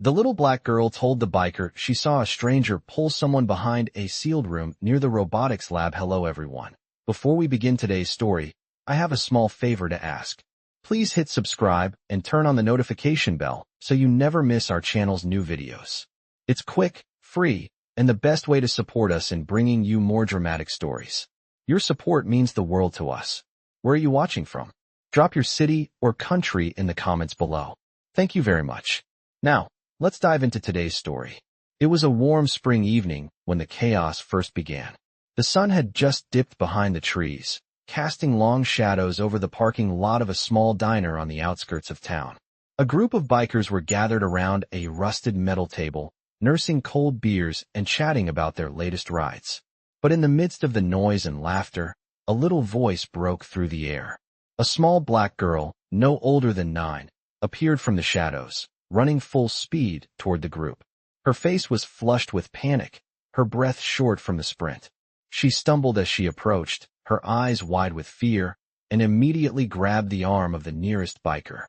The little black girl told the biker she saw a stranger pull someone behind a sealed room near the robotics lab. Hello everyone. Before we begin today's story, I have a small favor to ask. Please hit subscribe and turn on the notification bell so you never miss our channel's new videos. It's quick, free, and the best way to support us in bringing you more dramatic stories. Your support means the world to us. Where are you watching from? Drop your city or country in the comments below. Thank you very much. Now, let's dive into today's story. It was a warm spring evening when the chaos first began. The sun had just dipped behind the trees, casting long shadows over the parking lot of a small diner on the outskirts of town. A group of bikers were gathered around a rusted metal table, nursing cold beers and chatting about their latest rides. But in the midst of the noise and laughter, a little voice broke through the air. A small black girl, no older than 9, appeared from the shadows, running full speed toward the group. Her face was flushed with panic, her breath short from the sprint. She stumbled as she approached, her eyes wide with fear, and immediately grabbed the arm of the nearest biker.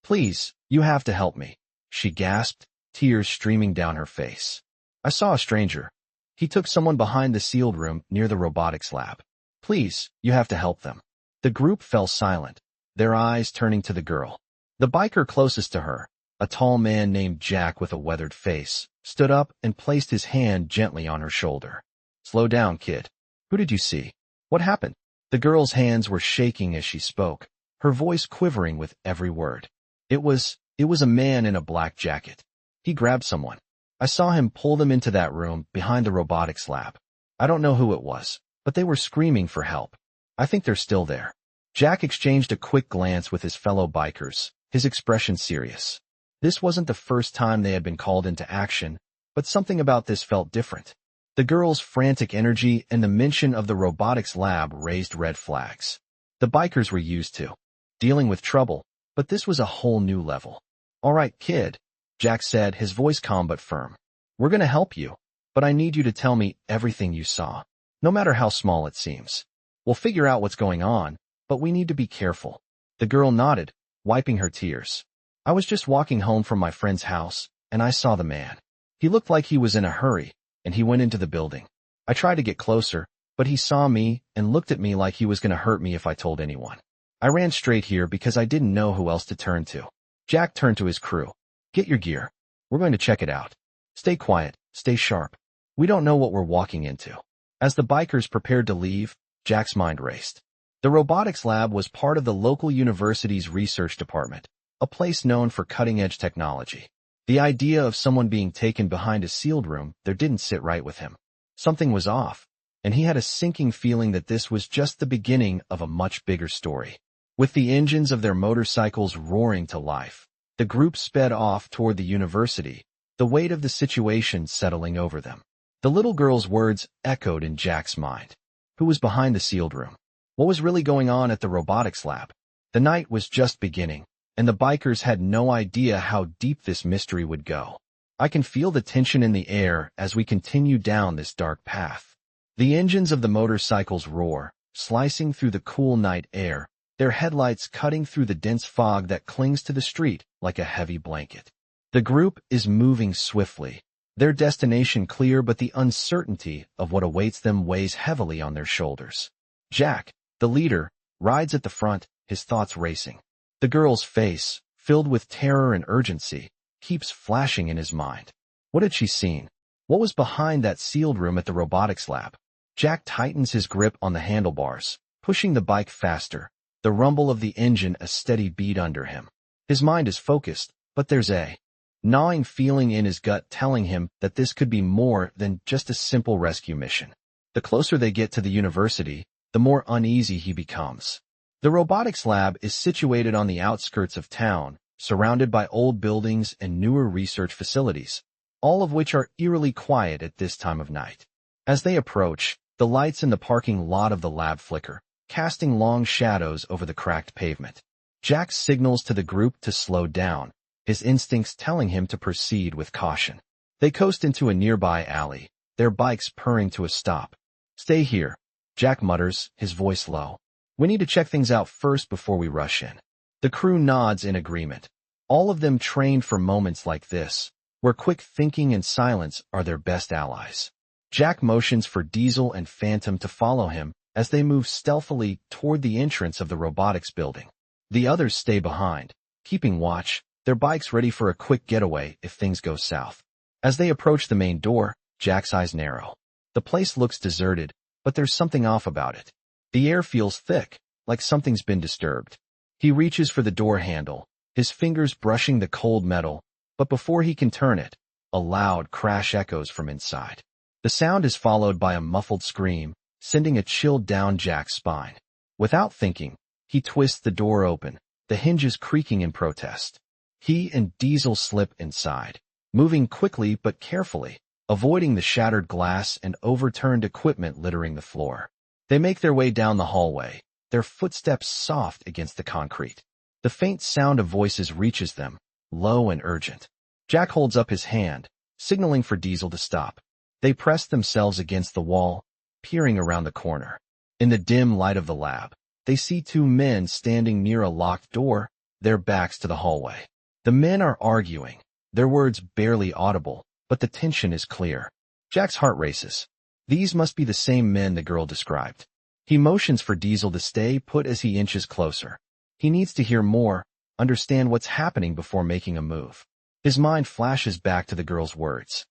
"Please, you have to help me," she gasped, tears streaming down her face. "I saw a stranger. He took someone behind the sealed room near the robotics lab. Please, you have to help them." The group fell silent, their eyes turning to the girl. The biker closest to her, a tall man named Jack with a weathered face, stood up and placed his hand gently on her shoulder. "Slow down, kid. Who did you see? What happened?" The girl's hands were shaking as she spoke, her voice quivering with every word. It was a man in a black jacket. He grabbed someone. I saw him pull them into that room behind the robotics lab. I don't know who it was, but they were screaming for help. I think they're still there." Jack exchanged a quick glance with his fellow bikers, his expression serious. This wasn't the first time they had been called into action, but something about this felt different. The girl's frantic energy and the mention of the robotics lab raised red flags. The bikers were used to dealing with trouble, but this was a whole new level. "All right, kid," Jack said, his voice calm but firm. "We're going to help you, but I need you to tell me everything you saw, no matter how small it seems. We'll figure out what's going on, but we need to be careful." The girl nodded, wiping her tears. "I was just walking home from my friend's house, and I saw the man. He looked like he was in a hurry, and he went into the building. I tried to get closer, but he saw me and looked at me like he was going to hurt me if I told anyone. I ran straight here because I didn't know who else to turn to." Jack turned to his crew. "Get your gear. We're going to check it out. Stay quiet, stay sharp. We don't know what we're walking into." As the bikers prepared to leave, Jack's mind raced. The robotics lab was part of the local university's research department, a place known for cutting-edge technology. The idea of someone being taken behind a sealed room there didn't sit right with him. Something was off, and he had a sinking feeling that this was just the beginning of a much bigger story. With the engines of their motorcycles roaring to life, the group sped off toward the university, the weight of the situation settling over them. The little girl's words echoed in Jack's mind. Who was behind the sealed room? What was really going on at the robotics lab? The night was just beginning, and the bikers had no idea how deep this mystery would go. "I can feel the tension in the air as we continue down this dark path." The engines of the motorcycles roar, slicing through the cool night air, their headlights cutting through the dense fog that clings to the street like a heavy blanket. The group is moving swiftly, their destination clear, but the uncertainty of what awaits them weighs heavily on their shoulders. Jack, the leader, rides at the front, his thoughts racing. The girl's face, filled with terror and urgency, keeps flashing in his mind. What had she seen? What was behind that sealed room at the robotics lab? Jack tightens his grip on the handlebars, pushing the bike faster, the rumble of the engine a steady beat under him. His mind is focused, but there's a gnawing feeling in his gut telling him that this could be more than just a simple rescue mission. The closer they get to the university, the more uneasy he becomes. The robotics lab is situated on the outskirts of town, surrounded by old buildings and newer research facilities, all of which are eerily quiet at this time of night. As they approach, the lights in the parking lot of the lab flicker, casting long shadows over the cracked pavement. Jack signals to the group to slow down, his instincts telling him to proceed with caution. They coast into a nearby alley, their bikes purring to a stop. "Stay here," Jack mutters, his voice low. "We need to check things out first before we rush in." The crew nods in agreement, all of them trained for moments like this, where quick thinking and silence are their best allies. Jack motions for Diesel and Phantom to follow him as they move stealthily toward the entrance of the robotics building. The others stay behind, keeping watch, their bikes ready for a quick getaway if things go south. As they approach the main door, Jack's eyes narrow. The place looks deserted, but there's something off about it. The air feels thick, like something's been disturbed. He reaches for the door handle, his fingers brushing the cold metal, but before he can turn it, a loud crash echoes from inside. The sound is followed by a muffled scream, sending a chill down Jack's spine. Without thinking, he twists the door open, the hinges creaking in protest. He and Diesel slip inside, moving quickly but carefully, avoiding the shattered glass and overturned equipment littering the floor. They make their way down the hallway, their footsteps soft against the concrete. The faint sound of voices reaches them, low and urgent. Jack holds up his hand, signaling for Diesel to stop. They press themselves against the wall, peering around the corner. In the dim light of the lab, they see two men standing near a locked door, their backs to the hallway. The men are arguing, their words barely audible, but the tension is clear. Jack's heart races. These must be the same men the girl described. He motions for Diesel to stay put as he inches closer. He needs to hear more, understand what's happening before making a move. His mind flashes back to the girl's words.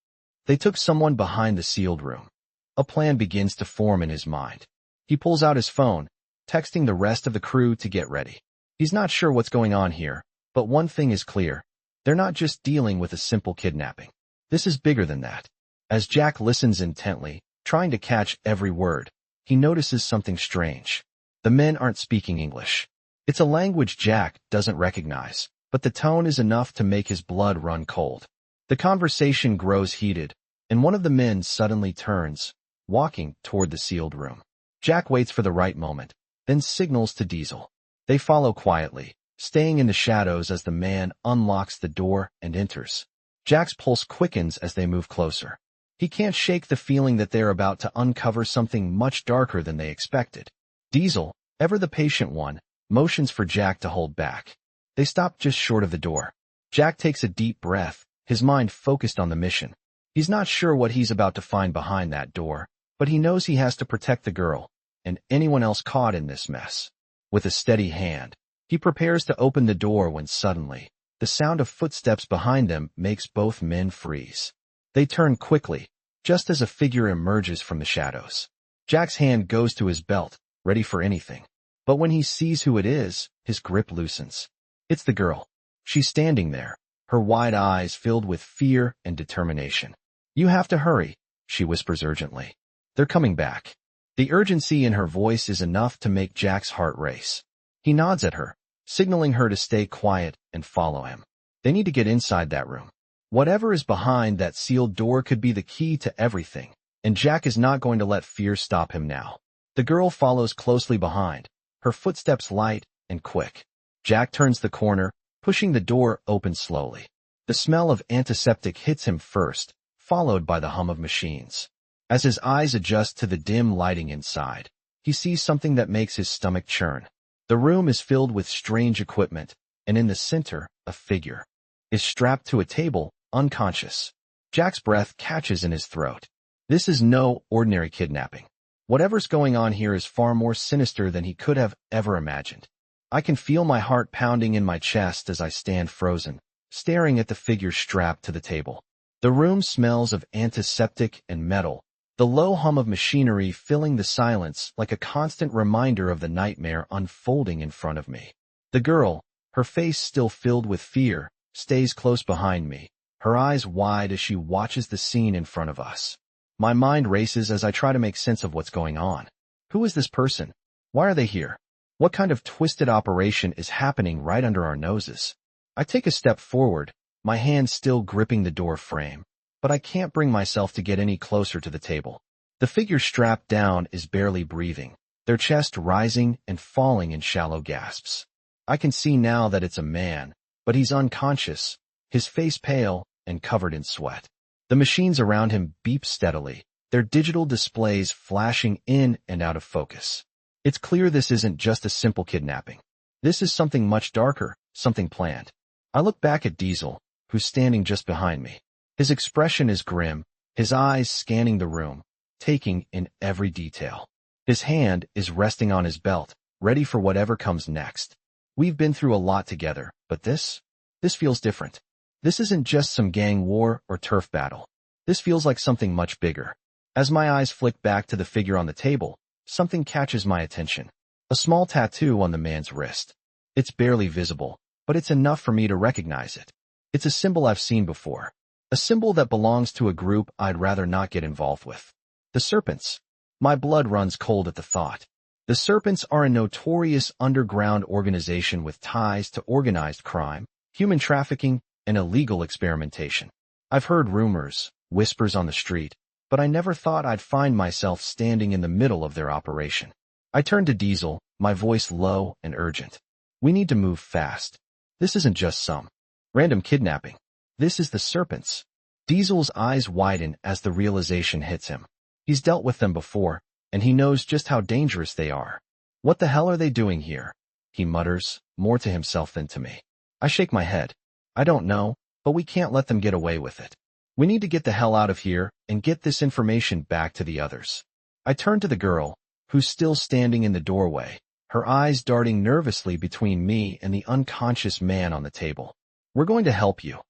They took someone behind the sealed room. A plan begins to form in his mind. He pulls out his phone, texting the rest of the crew to get ready. He's not sure what's going on here, but one thing is clear. They're not just dealing with a simple kidnapping. This is bigger than that. As Jack listens intently, trying to catch every word, he notices something strange. The men aren't speaking English. It's a language Jack doesn't recognize, but the tone is enough to make his blood run cold. The conversation grows heated, and one of the men suddenly turns, walking toward the sealed room. Jack waits for the right moment, then signals to Diesel. They follow quietly, staying in the shadows as the man unlocks the door and enters. Jack's pulse quickens as they move closer. He can't shake the feeling that they're about to uncover something much darker than they expected. Diesel, ever the patient one, motions for Jack to hold back. They stop just short of the door. Jack takes a deep breath, his mind focused on the mission. He's not sure what he's about to find behind that door, but he knows he has to protect the girl, and anyone else caught in this mess. With a steady hand, he prepares to open the door when suddenly, the sound of footsteps behind them makes both men freeze. They turn quickly, just as a figure emerges from the shadows. Jack's hand goes to his belt, ready for anything. But when he sees who it is, his grip loosens. It's the girl. She's standing there, her wide eyes filled with fear and determination. "You have to hurry," she whispers urgently. "They're coming back." The urgency in her voice is enough to make Jack's heart race. He nods at her, signaling her to stay quiet and follow him. They need to get inside that room. Whatever is behind that sealed door could be the key to everything, and Jack is not going to let fear stop him now. The girl follows closely behind, her footsteps light and quick. Jack turns the corner, pushing the door open slowly. The smell of antiseptic hits him first, followed by the hum of machines. As his eyes adjust to the dim lighting inside, he sees something that makes his stomach churn. The room is filled with strange equipment, and in the center, a figure is strapped to a table, unconscious. Jack's breath catches in his throat. This is no ordinary kidnapping. Whatever's going on here is far more sinister than he could have ever imagined. I can feel my heart pounding in my chest as I stand frozen, staring at the figure strapped to the table. The room smells of antiseptic and metal, the low hum of machinery filling the silence like a constant reminder of the nightmare unfolding in front of me. The girl, her face still filled with fear, stays close behind me, her eyes wide as she watches the scene in front of us. My mind races as I try to make sense of what's going on. Who is this person? Why are they here? What kind of twisted operation is happening right under our noses? I take a step forward, my hand still gripping the door frame, but I can't bring myself to get any closer to the table. The figure strapped down is barely breathing, their chest rising and falling in shallow gasps. I can see now that it's a man, but he's unconscious, his face pale and covered in sweat. The machines around him beep steadily, their digital displays flashing in and out of focus. It's clear this isn't just a simple kidnapping. This is something much darker, something planned. I look back at Diesel, who's standing just behind me. His expression is grim, his eyes scanning the room, taking in every detail. His hand is resting on his belt, ready for whatever comes next. We've been through a lot together, but this feels different. This isn't just some gang war or turf battle. This feels like something much bigger. As my eyes flick back to the figure on the table, something catches my attention. A small tattoo on the man's wrist. It's barely visible, but it's enough for me to recognize it. It's a symbol I've seen before. A symbol that belongs to a group I'd rather not get involved with. The Serpents. My blood runs cold at the thought. The Serpents are a notorious underground organization with ties to organized crime, human trafficking, and illegal experimentation. I've heard rumors, whispers on the street, but I never thought I'd find myself standing in the middle of their operation. I turned to Diesel, my voice low and urgent. We need to move fast. This isn't just some random kidnapping. This is the Serpents. Diesel's eyes widen as the realization hits him. He's dealt with them before, and he knows just how dangerous they are. What the hell are they doing here? He mutters, more to himself than to me. I shake my head. I don't know, but we can't let them get away with it. We need to get the hell out of here and get this information back to the others. I turn to the girl, who's still standing in the doorway, her eyes darting nervously between me and the unconscious man on the table. We're going to help you.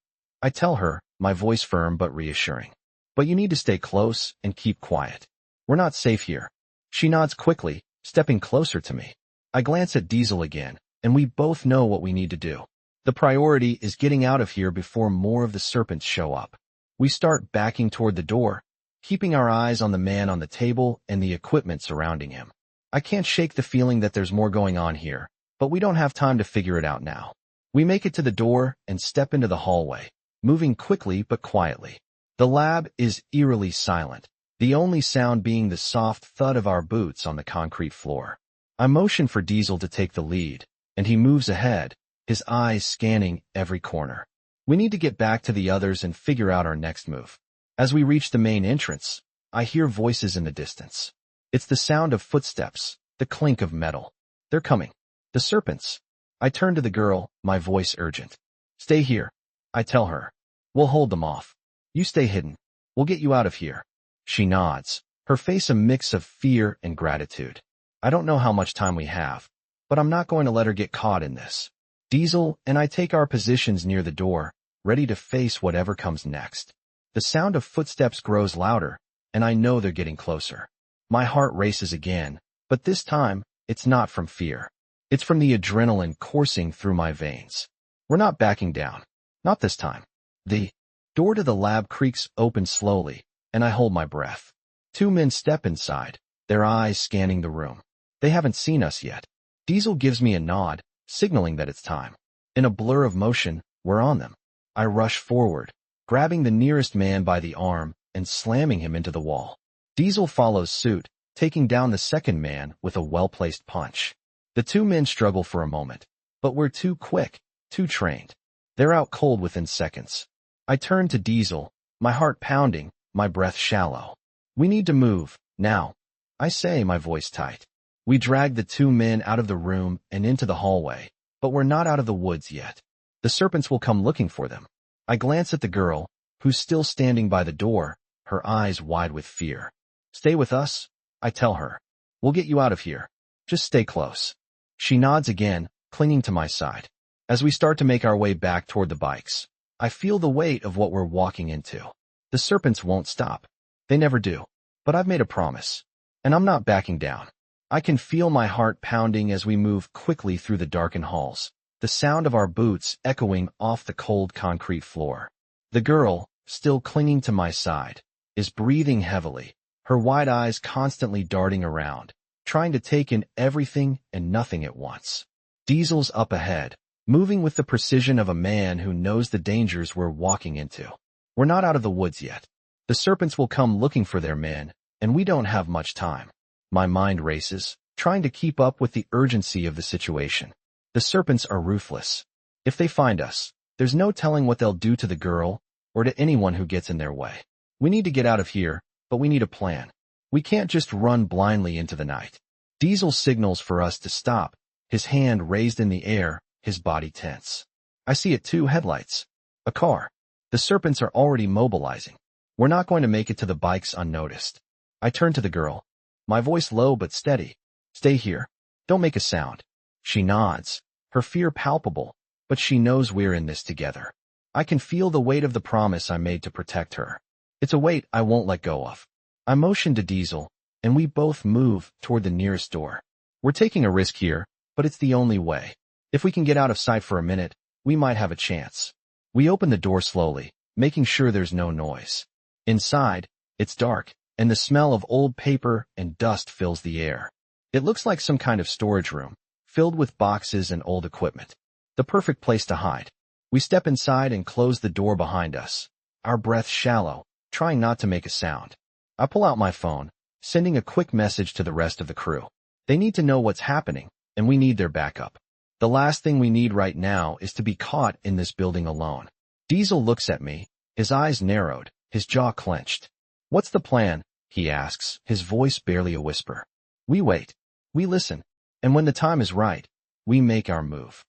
I tell her, my voice firm but reassuring. But you need to stay close and keep quiet. We're not safe here. She nods quickly, stepping closer to me. I glance at Diesel again, and we both know what we need to do. The priority is getting out of here before more of the Serpents show up. We start backing toward the door, keeping our eyes on the man on the table and the equipment surrounding him. I can't shake the feeling that there's more going on here, but we don't have time to figure it out now. We make it to the door and step into the hallway, moving quickly but quietly. The lab is eerily silent, the only sound being the soft thud of our boots on the concrete floor. I motion for Diesel to take the lead, and he moves ahead, his eyes scanning every corner. We need to get back to the others and figure out our next move. As we reach the main entrance, I hear voices in the distance. It's the sound of footsteps, the clink of metal. They're coming. The Serpents. I turn to the girl, my voice urgent. Stay here. I tell her. We'll hold them off. You stay hidden. We'll get you out of here. She nods, her face a mix of fear and gratitude. I don't know how much time we have, but I'm not going to let her get caught in this. Diesel and I take our positions near the door, ready to face whatever comes next. The sound of footsteps grows louder, and I know they're getting closer. My heart races again, but this time, it's not from fear. It's from the adrenaline coursing through my veins. We're not backing down. Not this time. The door to the lab creaks open slowly, and I hold my breath. Two men step inside, their eyes scanning the room. They haven't seen us yet. Diesel gives me a nod, signaling that it's time. In a blur of motion, we're on them. I rush forward, grabbing the nearest man by the arm and slamming him into the wall. Diesel follows suit, taking down the second man with a well-placed punch. The two men struggle for a moment, but we're too quick, too trained. They're out cold within seconds. I turn to Diesel, my heart pounding, my breath shallow. We need to move, now. I say, my voice tight. We drag the two men out of the room and into the hallway, but we're not out of the woods yet. The Serpents will come looking for them. I glance at the girl, who's still standing by the door, her eyes wide with fear. Stay with us, I tell her. We'll get you out of here. Just stay close. She nods again, clinging to my side. As we start to make our way back toward the bikes, I feel the weight of what we're walking into. The Serpents won't stop. They never do. But I've made a promise. And I'm not backing down. I can feel my heart pounding as we move quickly through the darkened halls, the sound of our boots echoing off the cold concrete floor. The girl, still clinging to my side, is breathing heavily, her wide eyes constantly darting around, trying to take in everything and nothing at once. Diesel's up ahead, moving with the precision of a man who knows the dangers we're walking into. We're not out of the woods yet. The Serpents will come looking for their men, and we don't have much time. My mind races, trying to keep up with the urgency of the situation. The Serpents are ruthless. If they find us, there's no telling what they'll do to the girl or to anyone who gets in their way. We need to get out of here, but we need a plan. We can't just run blindly into the night. Diesel signals for us to stop, his hand raised in the air, his body tense. I see it too, headlights. A car. The serpents are already mobilizing. We're not going to make it to the bikes unnoticed. I turn to the girl, my voice low but steady. Stay here. Don't make a sound. She nods, her fear palpable, but she knows we're in this together. I can feel the weight of the promise I made to protect her. It's a weight I won't let go of. I motion to Diesel, and we both move toward the nearest door. We're taking a risk here, but it's the only way. If we can get out of sight for a minute, we might have a chance. We open the door slowly, making sure there's no noise. Inside, it's dark, and the smell of old paper and dust fills the air. It looks like some kind of storage room, filled with boxes and old equipment. The perfect place to hide. We step inside and close the door behind us, our breath shallow, trying not to make a sound. I pull out my phone, sending a quick message to the rest of the crew. They need to know what's happening, and we need their backup. The last thing we need right now is to be caught in this building alone. Diesel looks at me, his eyes narrowed, his jaw clenched. What's the plan? He asks, his voice barely a whisper. We wait. We listen. And when the time is right, we make our move.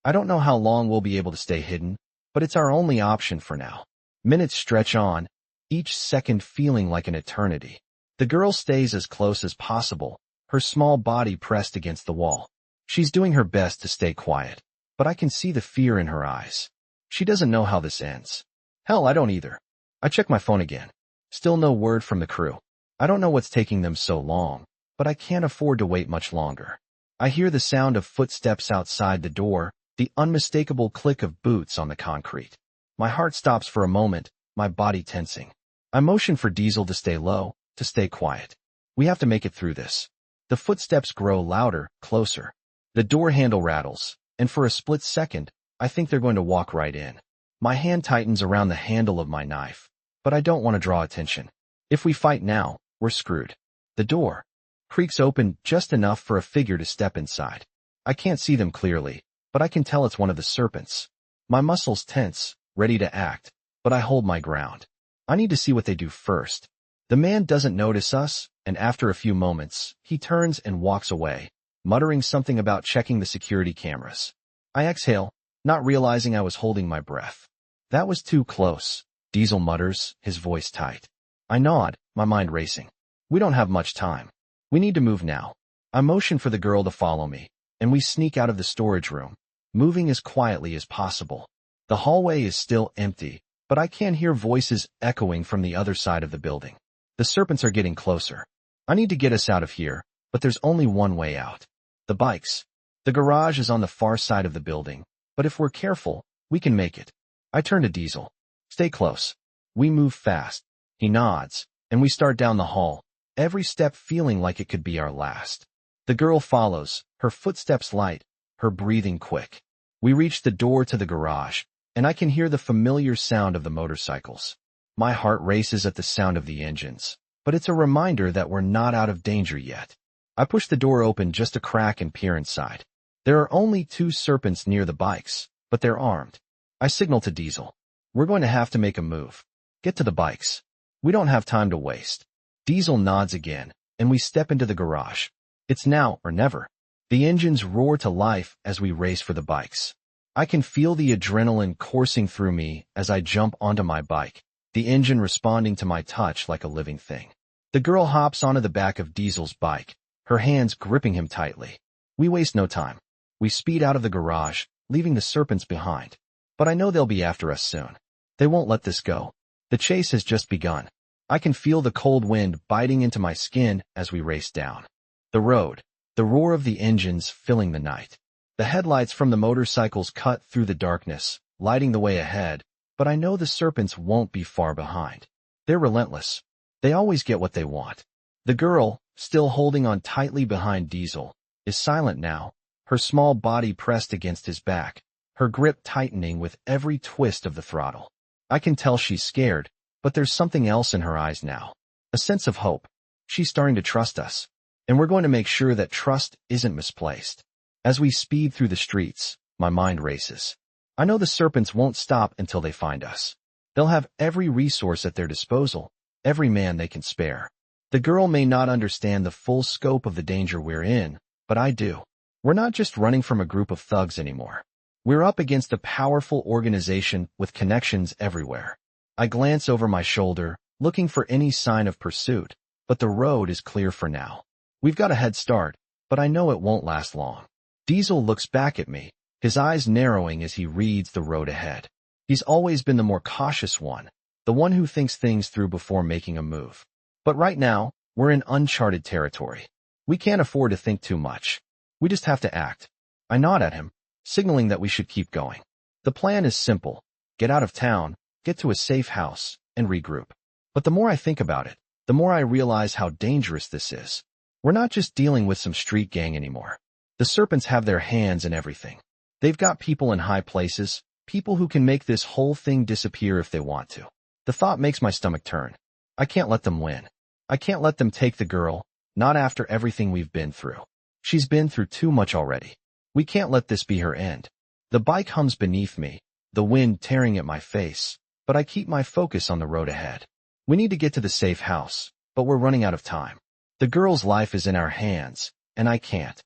I don't know how long we'll be able to stay hidden, but it's our only option for now. Minutes stretch on, each second feeling like an eternity. The girl stays as close as possible, her small body pressed against the wall. She's doing her best to stay quiet, but I can see the fear in her eyes. She doesn't know how this ends. Hell, I don't either. I check my phone again. Still no word from the crew. I don't know what's taking them so long, but I can't afford to wait much longer. I hear the sound of footsteps outside the door, the unmistakable click of boots on the concrete. My heart stops for a moment, my body tensing. I motion for Diesel to stay low, to stay quiet. We have to make it through this. The footsteps grow louder, closer. The door handle rattles, and for a split second, I think they're going to walk right in. My hand tightens around the handle of my knife, but I don't want to draw attention. If we fight now, we're screwed. The door creaks open just enough for a figure to step inside. I can't see them clearly, but I can tell it's one of the serpents. My muscles tense, ready to act, but I hold my ground. I need to see what they do first. The man doesn't notice us, and after a few moments, he turns and walks away, muttering something about checking the security cameras. I exhale, not realizing I was holding my breath. That was too close, Diesel mutters, his voice tight. I nod, my mind racing. We don't have much time. We need to move now. I motion for the girl to follow me, and we sneak out of the storage room, moving as quietly as possible. The hallway is still empty, but I can hear voices echoing from the other side of the building. The serpents are getting closer. I need to get us out of here, but there's only one way out. The bikes. The garage is on the far side of the building, but if we're careful, we can make it. I turn to Diesel. Stay close. We move fast. He nods, and we start down the hall, every step feeling like it could be our last. The girl follows, her footsteps light, her breathing quick. We reach the door to the garage, and I can hear the familiar sound of the motorcycles. My heart races at the sound of the engines, but it's a reminder that we're not out of danger yet. I push the door open just a crack and peer inside. There are only 2 serpents near the bikes, but they're armed. I signal to Diesel. We're going to have to make a move. Get to the bikes. We don't have time to waste. Diesel nods again, and we step into the garage. It's now or never. The engines roar to life as we race for the bikes. I can feel the adrenaline coursing through me as I jump onto my bike, the engine responding to my touch like a living thing. The girl hops onto the back of Diesel's bike, her hands gripping him tightly. We waste no time. We speed out of the garage, leaving the serpents behind. But I know they'll be after us soon. They won't let this go. The chase has just begun. I can feel the cold wind biting into my skin as we race down the road, the roar of the engines filling the night. The headlights from the motorcycles cut through the darkness, lighting the way ahead, but I know the serpents won't be far behind. They're relentless. They always get what they want. The girl, still holding on tightly behind Diesel, is silent now, her small body pressed against his back, her grip tightening with every twist of the throttle. I can tell she's scared, but there's something else in her eyes now. A sense of hope. She's starting to trust us. And we're going to make sure that trust isn't misplaced. As we speed through the streets, my mind races. I know the serpents won't stop until they find us. They'll have every resource at their disposal, every man they can spare. The girl may not understand the full scope of the danger we're in, but I do. We're not just running from a group of thugs anymore. We're up against a powerful organization with connections everywhere. I glance over my shoulder, looking for any sign of pursuit, but the road is clear for now. We've got a head start, but I know it won't last long. Diesel looks back at me, his eyes narrowing as he reads the road ahead. He's always been the more cautious one, the one who thinks things through before making a move. But right now, we're in uncharted territory. We can't afford to think too much. We just have to act. I nod at him, signaling that we should keep going. The plan is simple. Get out of town, get to a safe house, and regroup. But the more I think about it, the more I realize how dangerous this is. We're not just dealing with some street gang anymore. The Serpents have their hands in everything. They've got people in high places, people who can make this whole thing disappear if they want to. The thought makes my stomach turn. I can't let them win. I can't let them take the girl, not after everything we've been through. She's been through too much already. We can't let this be her end. The bike hums beneath me, the wind tearing at my face, but I keep my focus on the road ahead. We need to get to the safe house, but we're running out of time. The girl's life is in our hands, and I can't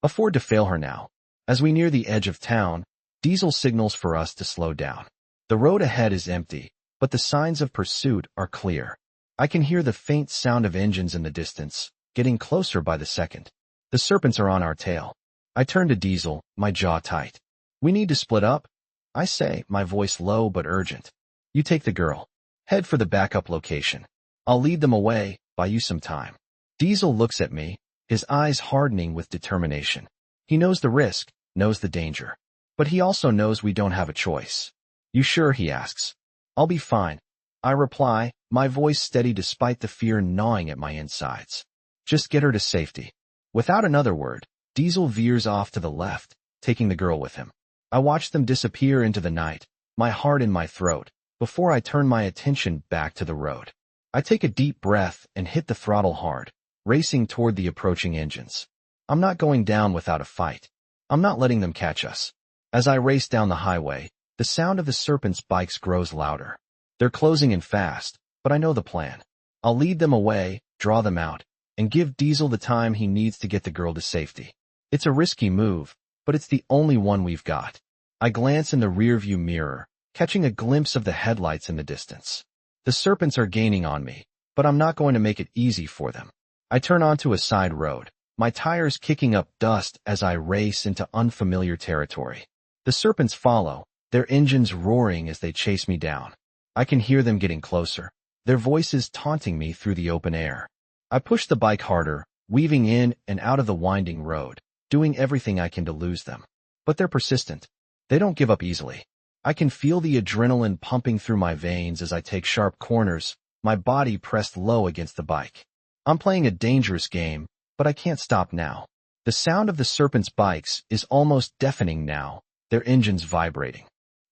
afford to fail her now. As we near the edge of town, Diesel signals for us to slow down. The road ahead is empty, but the signs of pursuit are clear. I can hear the faint sound of engines in the distance, getting closer by the second. The Serpents are on our tail. I turn to Diesel, my jaw tight. We need to split up, I say, my voice low but urgent. You take the girl. Head for the backup location. I'll lead them away, buy you some time. Diesel looks at me, his eyes hardening with determination. He knows the risk, knows the danger. But he also knows we don't have a choice. You sure? He asks. I'll be fine. I reply, my voice steady despite the fear gnawing at my insides. Just get her to safety. Without another word, Diesel veers off to the left, taking the girl with him. I watch them disappear into the night, my heart in my throat, before I turn my attention back to the road. I take a deep breath and hit the throttle hard, racing toward the approaching engines. I'm not going down without a fight. I'm not letting them catch us. As I race down the highway, the sound of the Serpents' bikes grows louder. They're closing in fast, but I know the plan. I'll lead them away, draw them out, and give Diesel the time he needs to get the girl to safety. It's a risky move, but it's the only one we've got. I glance in the rearview mirror, catching a glimpse of the headlights in the distance. The Serpents are gaining on me, but I'm not going to make it easy for them. I turn onto a side road, my tires kicking up dust as I race into unfamiliar territory. The Serpents follow, their engines roaring as they chase me down. I can hear them getting closer, their voices taunting me through the open air. I push the bike harder, weaving in and out of the winding road, doing everything I can to lose them. But they're persistent. They don't give up easily. I can feel the adrenaline pumping through my veins as I take sharp corners, my body pressed low against the bike. I'm playing a dangerous game, but I can't stop now. The sound of the Serpents' bikes is almost deafening now, their engines vibrating.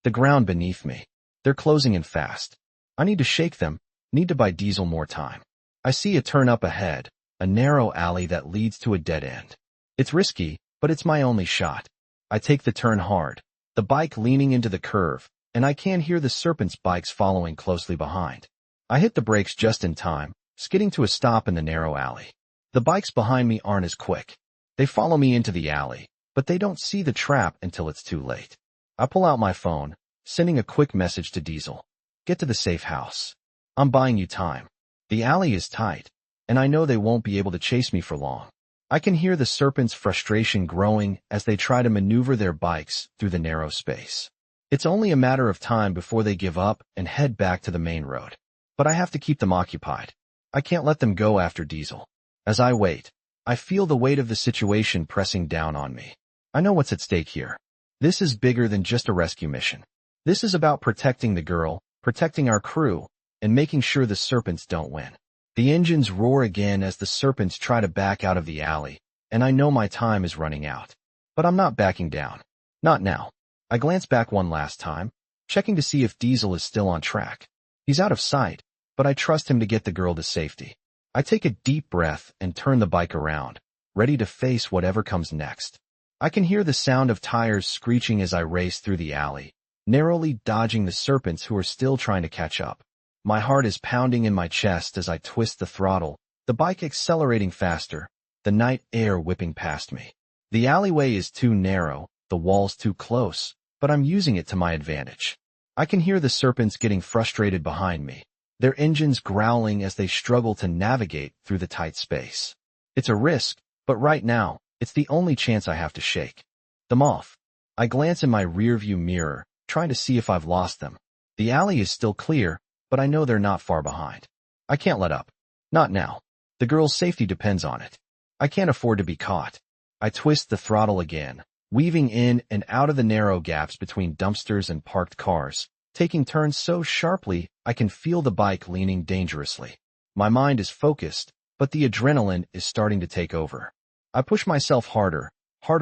The ground beneath me. They're closing in fast. I need to shake them, need to buy Diesel more time. I see a turn up ahead, a narrow alley that leads to a dead end. It's risky, but it's my only shot. I take the turn hard, the bike leaning into the curve, and I can hear the Serpents' bikes following closely behind. I hit the brakes just in time, skidding to a stop in the narrow alley. The bikes behind me aren't as quick. They follow me into the alley, but they don't see the trap until it's too late. I pull out my phone, sending a quick message to Diesel. Get to the safe house. I'm buying you time. The alley is tight, and I know they won't be able to chase me for long. I can hear the Serpents' frustration growing as they try to maneuver their bikes through the narrow space. It's only a matter of time before they give up and head back to the main road. But I have to keep them occupied. I can't let them go after Diesel. As I wait, I feel the weight of the situation pressing down on me. I know what's at stake here. This is bigger than just a rescue mission. This is about protecting the girl, protecting our crew, and making sure the Serpents don't win. The engines roar again as the Serpents try to back out of the alley, and I know my time is running out. But I'm not backing down. Not now. I glance back one last time, checking to see if Diesel is still on track. He's out of sight, but I trust him to get the girl to safety. I take a deep breath and turn the bike around, ready to face whatever comes next. I can hear the sound of tires screeching as I race through the alley, narrowly dodging the Serpents who are still trying to catch up. My heart is pounding in my chest as I twist the throttle, the bike accelerating faster, the night air whipping past me. The alleyway is too narrow, the walls too close, but I'm using it to my advantage. I can hear the serpents getting frustrated behind me, their engines growling as they struggle to navigate through the tight space. It's a risk, but right now, it's the only chance I have to shake them off. I glance in my rearview mirror, trying to see if I've lost them. The alley is still clear, but I know they're not far behind. I can't let up. Not now. The girl's safety depends on it. I can't afford to be caught. I twist the throttle again, weaving in and out of the narrow gaps between dumpsters and parked cars, taking turns so sharply I can feel the bike leaning dangerously. My mind is focused, but the adrenaline is starting to take over. I push myself harder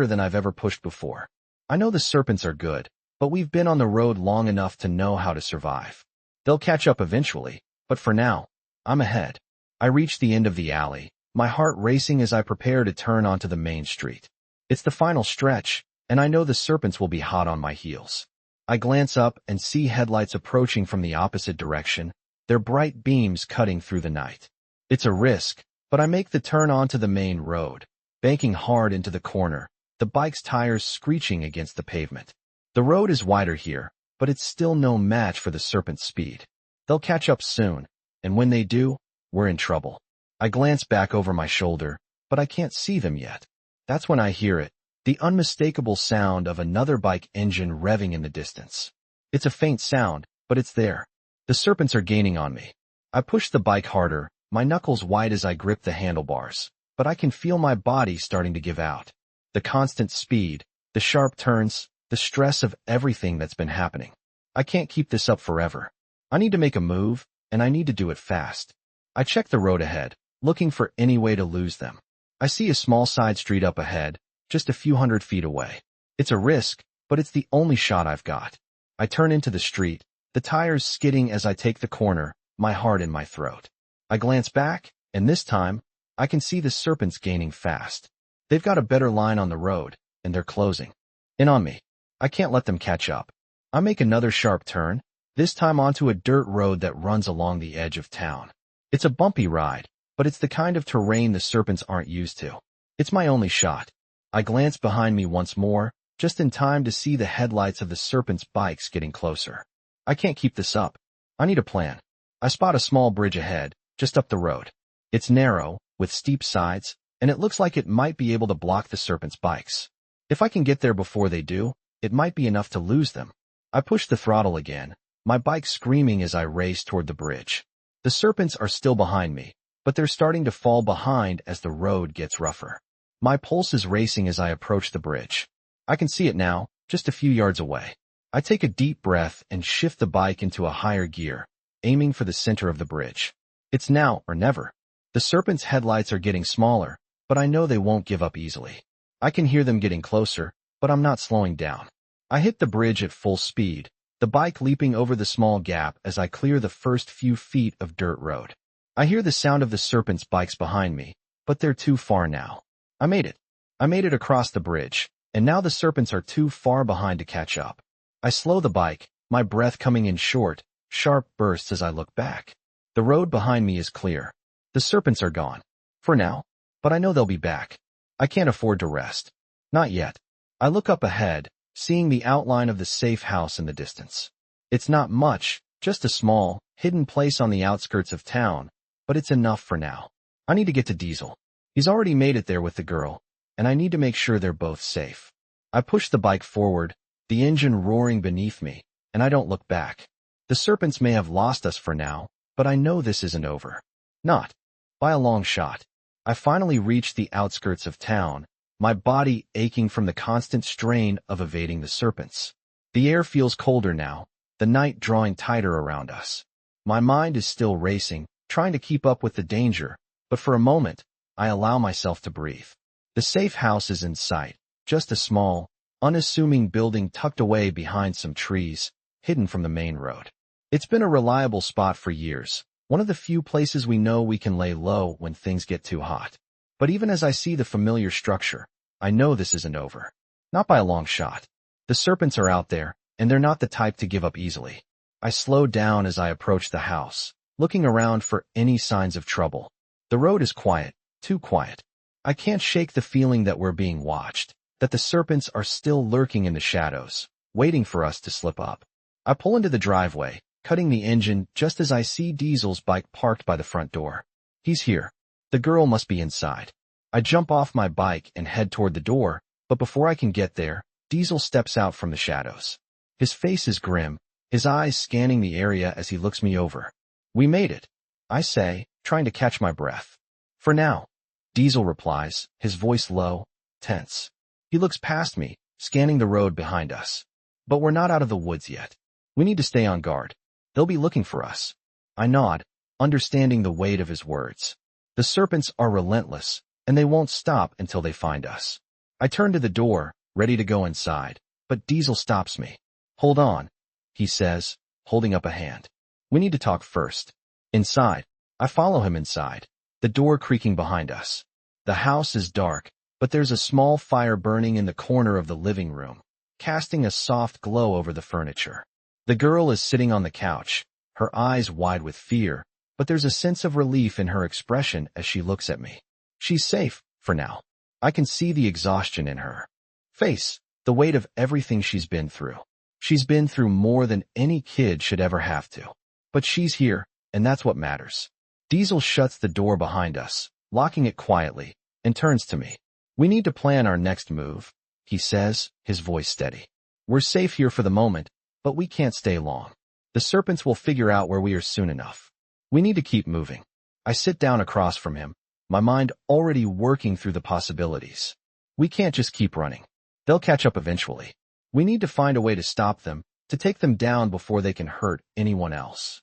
than I've ever pushed before. I know the serpents are good, but we've been on the road long enough to know how to survive. They'll catch up eventually, but for now, I'm ahead. I reach the end of the alley, my heart racing as I prepare to turn onto the main street. It's the final stretch, and I know the serpents will be hot on my heels. I glance up and see headlights approaching from the opposite direction, their bright beams cutting through the night. It's a risk, but I make the turn onto the main road, banking hard into the corner, the bike's tires screeching against the pavement. The road is wider here, but it's still no match for the serpent's speed. They'll catch up soon, and when they do, we're in trouble. I glance back over my shoulder, but I can't see them yet. That's when I hear it, the unmistakable sound of another bike engine revving in the distance. It's a faint sound, but it's there. The serpents are gaining on me. I push the bike harder, my knuckles white as I grip the handlebars, but I can feel my body starting to give out. The constant speed, the sharp turns, the stress of everything that's been happening. I can't keep this up forever. I need to make a move, and I need to do it fast. I check the road ahead, looking for any way to lose them. I see a small side street up ahead, just a few hundred feet away. It's a risk, but it's the only shot I've got. I turn into the street, the tires skidding as I take the corner, my heart in my throat. I glance back, and this time, I can see the serpents gaining fast. They've got a better line on the road, and they're closing in on me. I can't let them catch up. I make another sharp turn, this time onto a dirt road that runs along the edge of town. It's a bumpy ride, but it's the kind of terrain the serpents aren't used to. It's my only shot. I glance behind me once more, just in time to see the headlights of the serpents' bikes getting closer. I can't keep this up. I need a plan. I spot a small bridge ahead, just up the road. It's narrow, with steep sides, and it looks like it might be able to block the serpents' bikes. If I can get there before they do, it might be enough to lose them. I push the throttle again, my bike screaming as I race toward the bridge. The serpents are still behind me, but they're starting to fall behind as the road gets rougher. My pulse is racing as I approach the bridge. I can see it now, just a few yards away. I take a deep breath and shift the bike into a higher gear, aiming for the center of the bridge. It's now or never. The serpents' headlights are getting smaller, but I know they won't give up easily. I can hear them getting closer, but I'm not slowing down. I hit the bridge at full speed, the bike leaping over the small gap as I clear the first few feet of dirt road. I hear the sound of the serpents' bikes behind me, but they're too far now. I made it. I made it across the bridge, and now the serpents are too far behind to catch up. I slow the bike, my breath coming in short, sharp bursts as I look back. The road behind me is clear. The serpents are gone. For now. But I know they'll be back. I can't afford to rest. Not yet. I look up ahead, seeing the outline of the safe house in the distance. It's not much, just a small, hidden place on the outskirts of town, but it's enough for now. I need to get to Diesel. He's already made it there with the girl, and I need to make sure they're both safe. I push the bike forward, the engine roaring beneath me, and I don't look back. The serpents may have lost us for now, but I know this isn't over. Not by a long shot. I finally reach the outskirts of town, my body aching from the constant strain of evading the serpents. The air feels colder now, the night drawing tighter around us. My mind is still racing, trying to keep up with the danger, but for a moment, I allow myself to breathe. The safe house is in sight, just a small, unassuming building tucked away behind some trees, hidden from the main road. It's been a reliable spot for years, one of the few places we know we can lay low when things get too hot. But even as I see the familiar structure, I know this isn't over. Not by a long shot. The serpents are out there, and they're not the type to give up easily. I slow down as I approach the house, looking around for any signs of trouble. The road is quiet, too quiet. I can't shake the feeling that we're being watched, that the serpents are still lurking in the shadows, waiting for us to slip up. I pull into the driveway, cutting the engine just as I see Diesel's bike parked by the front door. He's here. The girl must be inside. I jump off my bike and head toward the door, but before I can get there, Diesel steps out from the shadows. His face is grim, his eyes scanning the area as he looks me over. We made it, I say, trying to catch my breath. For now, Diesel replies, his voice low, tense. He looks past me, scanning the road behind us. But we're not out of the woods yet. We need to stay on guard. They'll be looking for us. I nod, understanding the weight of his words. The Serpents are relentless, and they won't stop until they find us. I turn to the door, ready to go inside, but Diesel stops me. Hold on, he says, holding up a hand. We need to talk first. Inside, I follow him inside, the door creaking behind us. The house is dark, but there's a small fire burning in the corner of the living room, casting a soft glow over the furniture. The girl is sitting on the couch, her eyes wide with fear, but there's a sense of relief in her expression as she looks at me. She's safe, for now. I can see the exhaustion in her face, the weight of everything she's been through. She's been through more than any kid should ever have to. But she's here, and that's what matters. Diesel shuts the door behind us, locking it quietly, and turns to me. We need to plan our next move, he says, his voice steady. We're safe here for the moment, but we can't stay long. The Serpents will figure out where we are soon enough. We need to keep moving. I sit down across from him, my mind already working through the possibilities. We can't just keep running. They'll catch up eventually. We need to find a way to stop them, to take them down before they can hurt anyone else.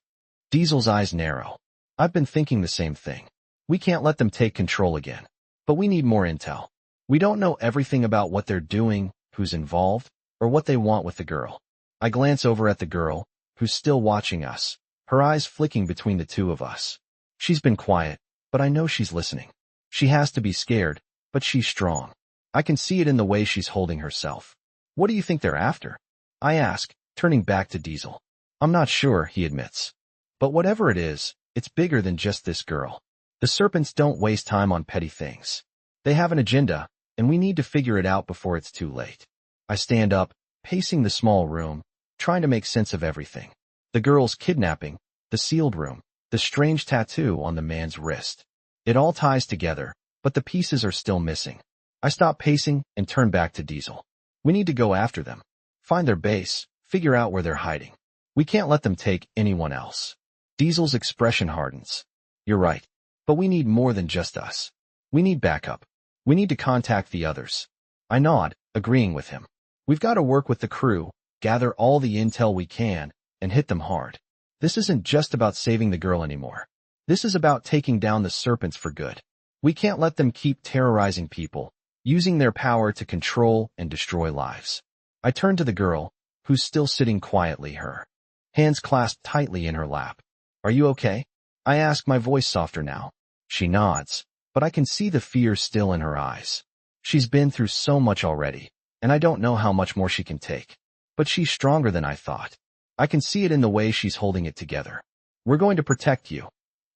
Diesel's eyes narrow. I've been thinking the same thing. We can't let them take control again. But we need more intel. We don't know everything about what they're doing, who's involved, or what they want with the girl. I glance over at the girl, who's still watching us, her eyes flicking between the two of us. She's been quiet, but I know she's listening. She has to be scared, but she's strong. I can see it in the way she's holding herself. What do you think they're after? I ask, turning back to Diesel. I'm not sure, he admits. But whatever it is, it's bigger than just this girl. The Serpents don't waste time on petty things. They have an agenda, and we need to figure it out before it's too late. I stand up, pacing the small room, trying to make sense of everything. The girl's kidnapping, the sealed room, the strange tattoo on the man's wrist. It all ties together, but the pieces are still missing. I stop pacing and turn back to Diesel. We need to go after them. Find their base, figure out where they're hiding. We can't let them take anyone else. Diesel's expression hardens. You're right. But we need more than just us. We need backup. We need to contact the others. I nod, agreeing with him. We've got to work with the crew, gather all the intel we can, and hit them hard. This isn't just about saving the girl anymore. This is about taking down the Serpents for good. We can't let them keep terrorizing people, using their power to control and destroy lives. I turn to the girl, who's still sitting quietly, her hands clasped tightly in her lap. Are you okay? I ask, my voice softer now. She nods, but I can see the fear still in her eyes. She's been through so much already, and I don't know how much more she can take. But she's stronger than I thought. I can see it in the way she's holding it together. We're going to protect you,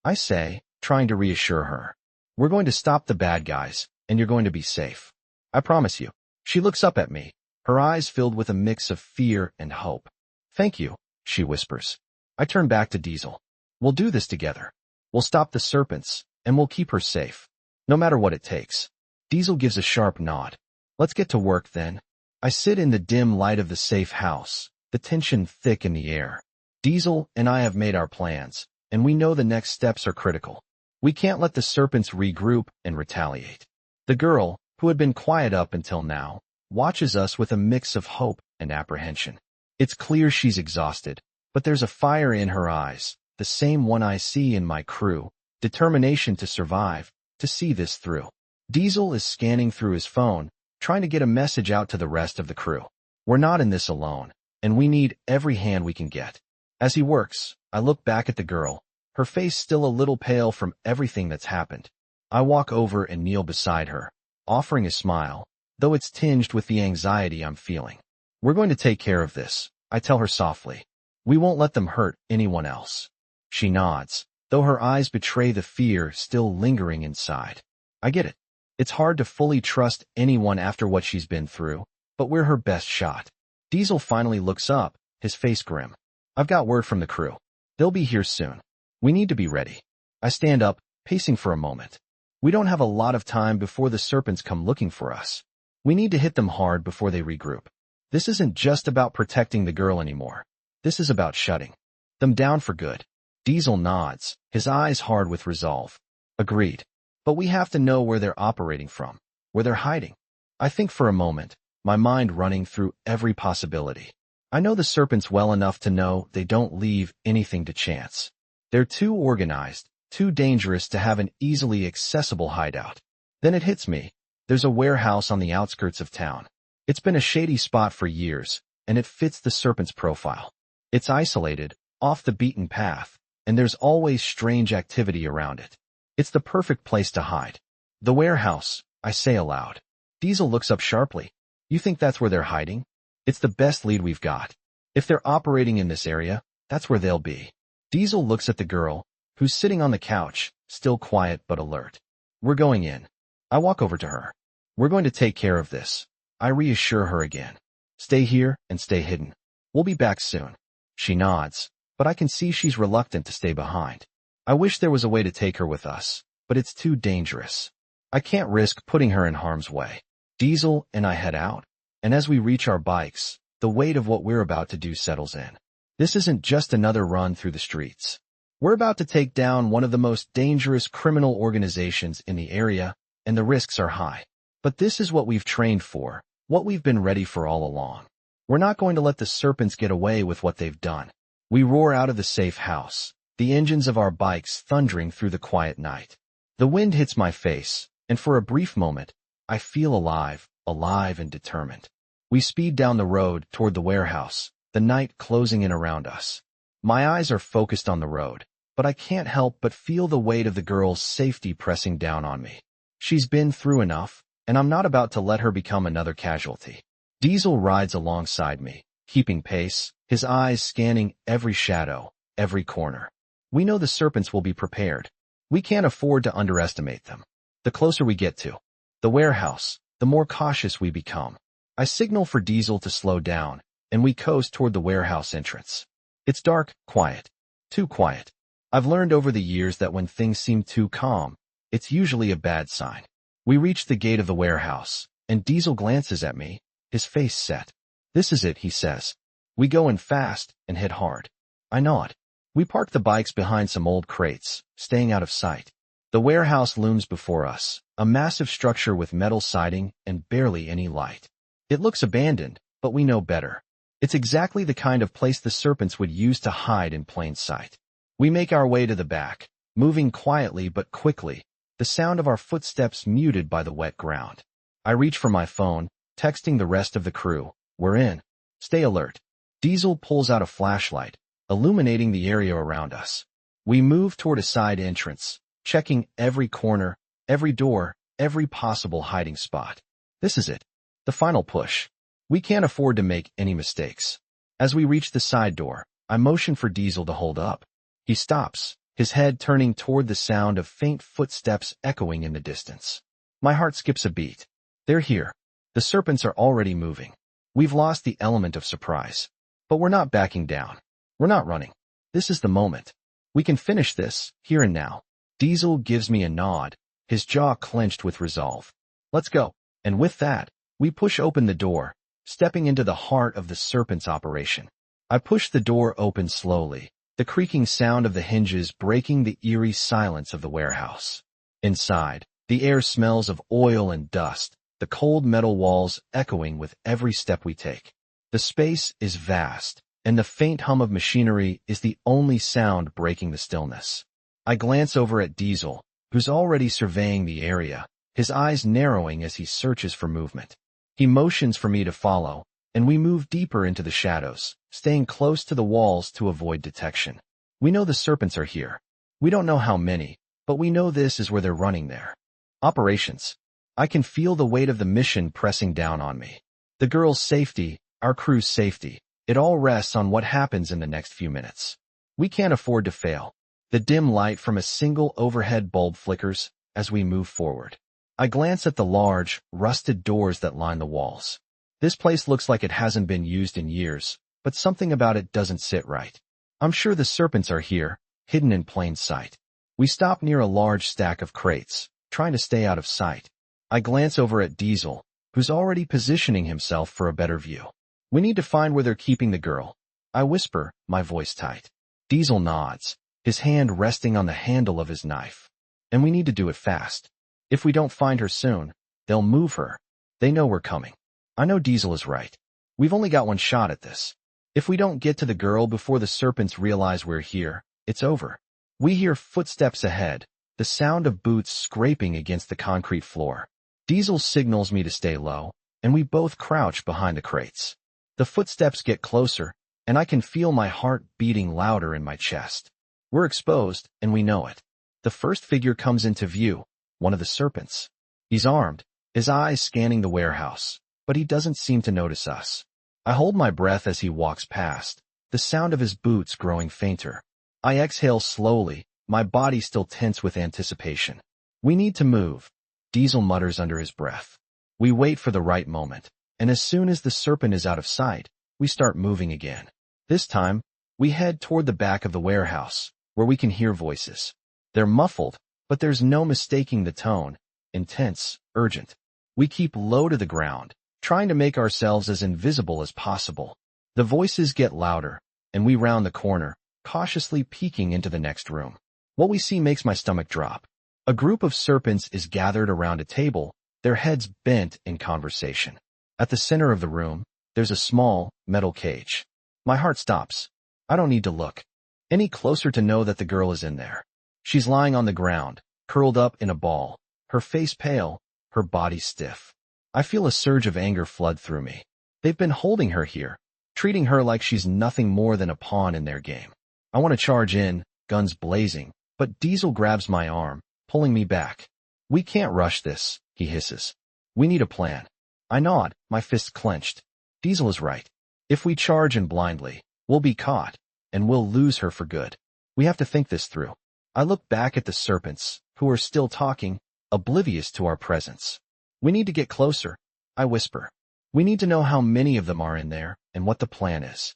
I say, trying to reassure her. We're going to stop the bad guys, and you're going to be safe. I promise you. She looks up at me, her eyes filled with a mix of fear and hope. Thank you, she whispers. I turn back to Diesel. We'll do this together. We'll stop the Serpents, and we'll keep her safe. No matter what it takes. Diesel gives a sharp nod. Let's get to work then. I sit in the dim light of the safe house, the tension thick in the air. Diesel and I have made our plans, and we know the next steps are critical. We can't let the Serpents regroup and retaliate. The girl, who had been quiet up until now, watches us with a mix of hope and apprehension. It's clear she's exhausted, but there's a fire in her eyes, the same one I see in my crew, determination to survive, to see this through. Diesel is scanning through his phone, trying to get a message out to the rest of the crew. We're not in this alone, and we need every hand we can get. As he works, I look back at the girl, her face still a little pale from everything that's happened. I walk over and kneel beside her, offering a smile, though it's tinged with the anxiety I'm feeling. We're going to take care of this, I tell her softly. We won't let them hurt anyone else. She nods, though her eyes betray the fear still lingering inside. I get it. It's hard to fully trust anyone after what she's been through, but we're her best shot. Diesel finally looks up, his face grim. I've got word from the crew. They'll be here soon. We need to be ready. I stand up, pacing for a moment. We don't have a lot of time before the Serpents come looking for us. We need to hit them hard before they regroup. This isn't just about protecting the girl anymore. This is about shutting them down for good. Diesel nods, his eyes hard with resolve. Agreed. But we have to know where they're operating from, where they're hiding. I think for a moment, my mind running through every possibility. I know the Serpents well enough to know they don't leave anything to chance. They're too organized, too dangerous to have an easily accessible hideout. Then it hits me. There's a warehouse on the outskirts of town. It's been a shady spot for years, and it fits the Serpents' profile. It's isolated, off the beaten path, and there's always strange activity around it. It's the perfect place to hide. The warehouse, I say aloud. Diesel looks up sharply. You think that's where they're hiding? It's the best lead we've got. If they're operating in this area, that's where they'll be. Diesel looks at the girl, who's sitting on the couch, still quiet but alert. We're going in. I walk over to her. We're going to take care of this. I reassure her again. Stay here and stay hidden. We'll be back soon. She nods, but I can see she's reluctant to stay behind. I wish there was a way to take her with us, but it's too dangerous. I can't risk putting her in harm's way. Diesel and I head out, and as we reach our bikes, the weight of what we're about to do settles in. This isn't just another run through the streets. We're about to take down one of the most dangerous criminal organizations in the area, and the risks are high. But this is what we've trained for, what we've been ready for all along. We're not going to let the Serpents get away with what they've done. We roar out of the safe house, the engines of our bikes thundering through the quiet night. The wind hits my face, and for a brief moment, I feel alive and determined. We speed down the road toward the warehouse, the night closing in around us. My eyes are focused on the road, but I can't help but feel the weight of the girl's safety pressing down on me. She's been through enough, and I'm not about to let her become another casualty. Diesel rides alongside me, keeping pace, his eyes scanning every shadow, every corner. We know the Serpents will be prepared. We can't afford to underestimate them. The closer we get to the warehouse, the more cautious we become. I signal for Diesel to slow down, and we coast toward the warehouse entrance. It's dark, quiet. Too quiet. I've learned over the years that when things seem too calm, it's usually a bad sign. We reach the gate of the warehouse, and Diesel glances at me, his face set. This is it, he says. We go in fast and hit hard. I nod. We park the bikes behind some old crates, staying out of sight. The warehouse looms before us, a massive structure with metal siding and barely any light. It looks abandoned, but we know better. It's exactly the kind of place the Serpents would use to hide in plain sight. We make our way to the back, moving quietly but quickly, the sound of our footsteps muted by the wet ground. I reach for my phone, texting the rest of the crew. We're in. Stay alert. Diesel pulls out a flashlight, illuminating the area around us. We move toward a side entrance, checking every corner, every door, every possible hiding spot. This is it. The final push. We can't afford to make any mistakes. As we reach the side door, I motion for Diesel to hold up. He stops, his head turning toward the sound of faint footsteps echoing in the distance. My heart skips a beat. They're here. The Serpents are already moving. We've lost the element of surprise. But we're not backing down. We're not running. This is the moment. We can finish this, here and now. Diesel gives me a nod, his jaw clenched with resolve. Let's go. And with that, we push open the door, stepping into the heart of the Serpents' operation. I push the door open slowly, the creaking sound of the hinges breaking the eerie silence of the warehouse. Inside, the air smells of oil and dust, the cold metal walls echoing with every step we take. The space is vast, and the faint hum of machinery is the only sound breaking the stillness. I glance over at Diesel, who's already surveying the area, his eyes narrowing as he searches for movement. He motions for me to follow, and we move deeper into the shadows, staying close to the walls to avoid detection. We know the Serpents are here. We don't know how many, but we know this is where they're running their operations. I can feel the weight of the mission pressing down on me. The girl's safety, our crew's safety, it all rests on what happens in the next few minutes. We can't afford to fail. The dim light from a single overhead bulb flickers as we move forward. I glance at the large, rusted doors that line the walls. This place looks like it hasn't been used in years, but something about it doesn't sit right. I'm sure the serpents are here, hidden in plain sight. We stop near a large stack of crates, trying to stay out of sight. I glance over at Diesel, who's already positioning himself for a better view. We need to find where they're keeping the girl. I whisper, my voice tight. Diesel nods, his hand resting on the handle of his knife. And we need to do it fast. If we don't find her soon, they'll move her. They know we're coming. I know Diesel is right. We've only got one shot at this. If we don't get to the girl before the serpents realize we're here, it's over. We hear footsteps ahead, the sound of boots scraping against the concrete floor. Diesel signals me to stay low, and we both crouch behind the crates. The footsteps get closer, and I can feel my heart beating louder in my chest. We're exposed, and we know it. The first figure comes into view, one of the serpents. He's armed, his eyes scanning the warehouse, but he doesn't seem to notice us. I hold my breath as he walks past, the sound of his boots growing fainter. I exhale slowly, my body still tense with anticipation. We need to move, Diesel mutters under his breath. We wait for the right moment, and as soon as the serpent is out of sight, we start moving again. This time, we head toward the back of the warehouse, where we can hear voices. They're muffled, but there's no mistaking the tone, intense, urgent. We keep low to the ground, trying to make ourselves as invisible as possible. The voices get louder, and we round the corner, cautiously peeking into the next room. What we see makes my stomach drop. A group of serpents is gathered around a table, their heads bent in conversation. At the center of the room, there's a small, metal cage. My heart stops. I don't need to look any closer to know that the girl is in there. She's lying on the ground, curled up in a ball, her face pale, her body stiff. I feel a surge of anger flood through me. They've been holding her here, treating her like she's nothing more than a pawn in their game. I want to charge in, guns blazing, but Diesel grabs my arm, pulling me back. We can't rush this, he hisses. We need a plan. I nod, my fists clenched. Diesel is right. If we charge in blindly, we'll be caught, and we'll lose her for good. We have to think this through. I look back at the serpents, who are still talking, oblivious to our presence. We need to get closer, I whisper. We need to know how many of them are in there, and what the plan is.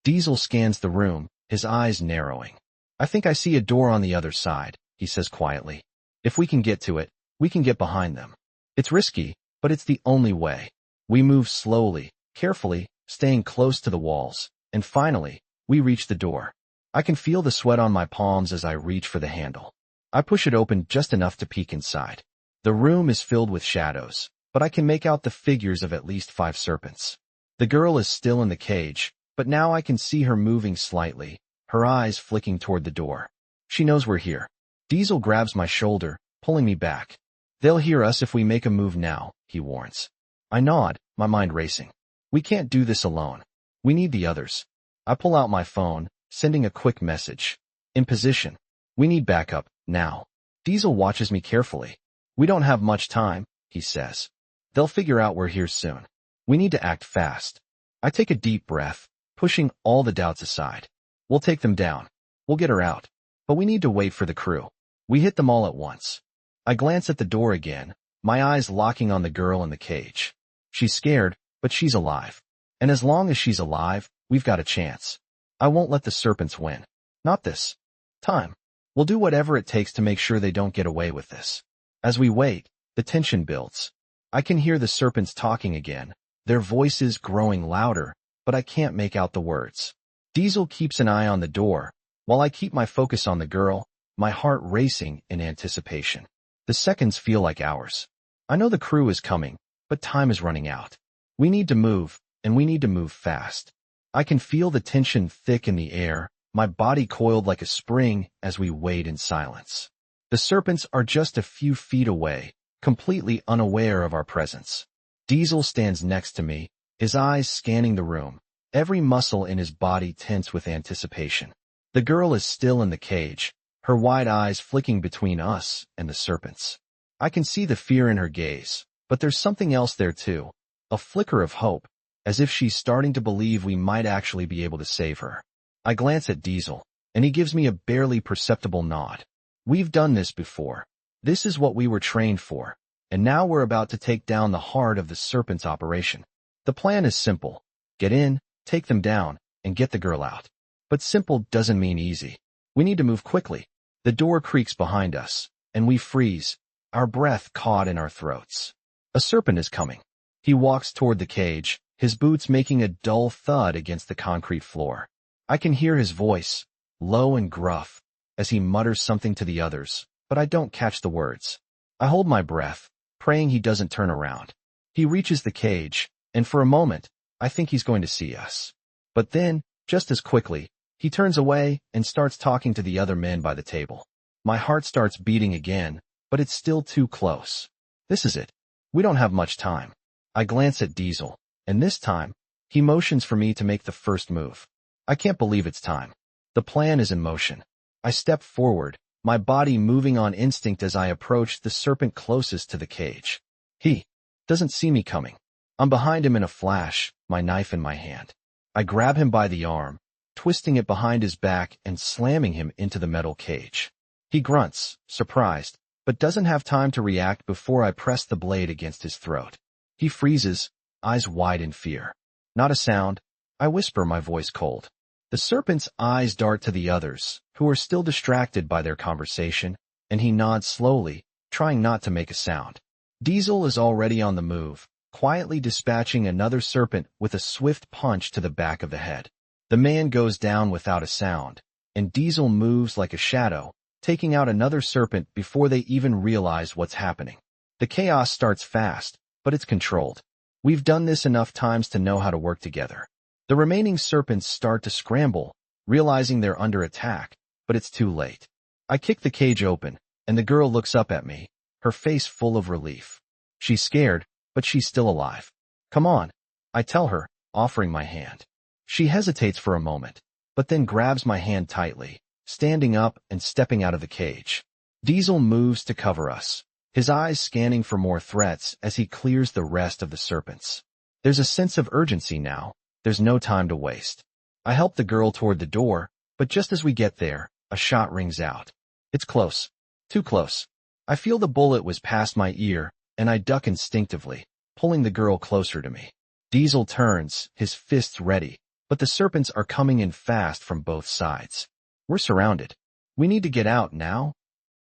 Diesel scans the room, his eyes narrowing. I think I see a door on the other side, he says quietly. If we can get to it, we can get behind them. It's risky, but it's the only way. We move slowly, carefully, staying close to the walls, and finally, we reach the door. I can feel the sweat on my palms as I reach for the handle. I push it open just enough to peek inside. The room is filled with shadows, but I can make out the figures of at least 5 serpents. The girl is still in the cage, but now I can see her moving slightly, her eyes flicking toward the door. She knows we're here. Diesel grabs my shoulder, pulling me back. They'll hear us if we make a move now, he warns. I nod, my mind racing. We can't do this alone. We need the others. I pull out my phone, sending a quick message. In position. We need backup, now. Diesel watches me carefully. We don't have much time, he says. They'll figure out we're here soon. We need to act fast. I take a deep breath, pushing all the doubts aside. We'll take them down. We'll get her out. But we need to wait for the crew. We hit them all at once. I glance at the door again, my eyes locking on the girl in the cage. She's scared, but she's alive. And as long as she's alive, we've got a chance. I won't let the serpents win. Not this time. We'll do whatever it takes to make sure they don't get away with this. As we wait, the tension builds. I can hear the serpents talking again, their voices growing louder, but I can't make out the words. Diesel keeps an eye on the door, while I keep my focus on the girl, my heart racing in anticipation. The seconds feel like hours. I know the crew is coming, but time is running out. We need to move, and we need to move fast. I can feel the tension thick in the air, my body coiled like a spring as we wait in silence. The serpents are just a few feet away, completely unaware of our presence. Diesel stands next to me, his eyes scanning the room, every muscle in his body tense with anticipation. The girl is still in the cage, her wide eyes flicking between us and the serpents. I can see the fear in her gaze, but there's something else there too, a flicker of hope, as if she's starting to believe we might actually be able to save her. I glance at Diesel, and he gives me a barely perceptible nod. We've done this before. This is what we were trained for, and now we're about to take down the heart of the Serpents operation. The plan is simple. Get in, take them down, and get the girl out. But simple doesn't mean easy. We need to move quickly. The door creaks behind us, and we freeze, our breath caught in our throats. A serpent is coming. He walks toward the cage, his boots making a dull thud against the concrete floor. I can hear his voice, low and gruff, as he mutters something to the others, but I don't catch the words. I hold my breath, praying he doesn't turn around. He reaches the cage, and for a moment, I think he's going to see us. But then, just as quickly, he turns away and starts talking to the other men by the table. My heart starts beating again, but it's still too close. This is it. We don't have much time. I glance at Diesel, and this time, he motions for me to make the first move. I can't believe it's time. The plan is in motion. I step forward, my body moving on instinct as I approach the serpent closest to the cage. He doesn't see me coming. I'm behind him in a flash, my knife in my hand. I grab him by the arm, twisting it behind his back and slamming him into the metal cage. He grunts, surprised, but doesn't have time to react before I press the blade against his throat. He freezes, eyes wide in fear. Not a sound. I whisper, my voice cold. The serpent's eyes dart to the others, who are still distracted by their conversation, and he nods slowly, trying not to make a sound. Diesel is already on the move, quietly dispatching another serpent with a swift punch to the back of the head. The man goes down without a sound, and Diesel moves like a shadow, taking out another serpent before they even realize what's happening. The chaos starts fast, but it's controlled. We've done this enough times to know how to work together. The remaining serpents start to scramble, realizing they're under attack, but it's too late. I kick the cage open, and the girl looks up at me, her face full of relief. She's scared, but she's still alive. Come on, I tell her, offering my hand. She hesitates for a moment, but then grabs my hand tightly, standing up and stepping out of the cage. Diesel moves to cover us, his eyes scanning for more threats as he clears the rest of the serpents. There's a sense of urgency now. There's no time to waste. I help the girl toward the door, but just as we get there, a shot rings out. It's close. Too close. I feel the bullet was past my ear, and I duck instinctively, pulling the girl closer to me. Diesel turns, his fists ready, but the serpents are coming in fast from both sides. We're surrounded. We need to get out now.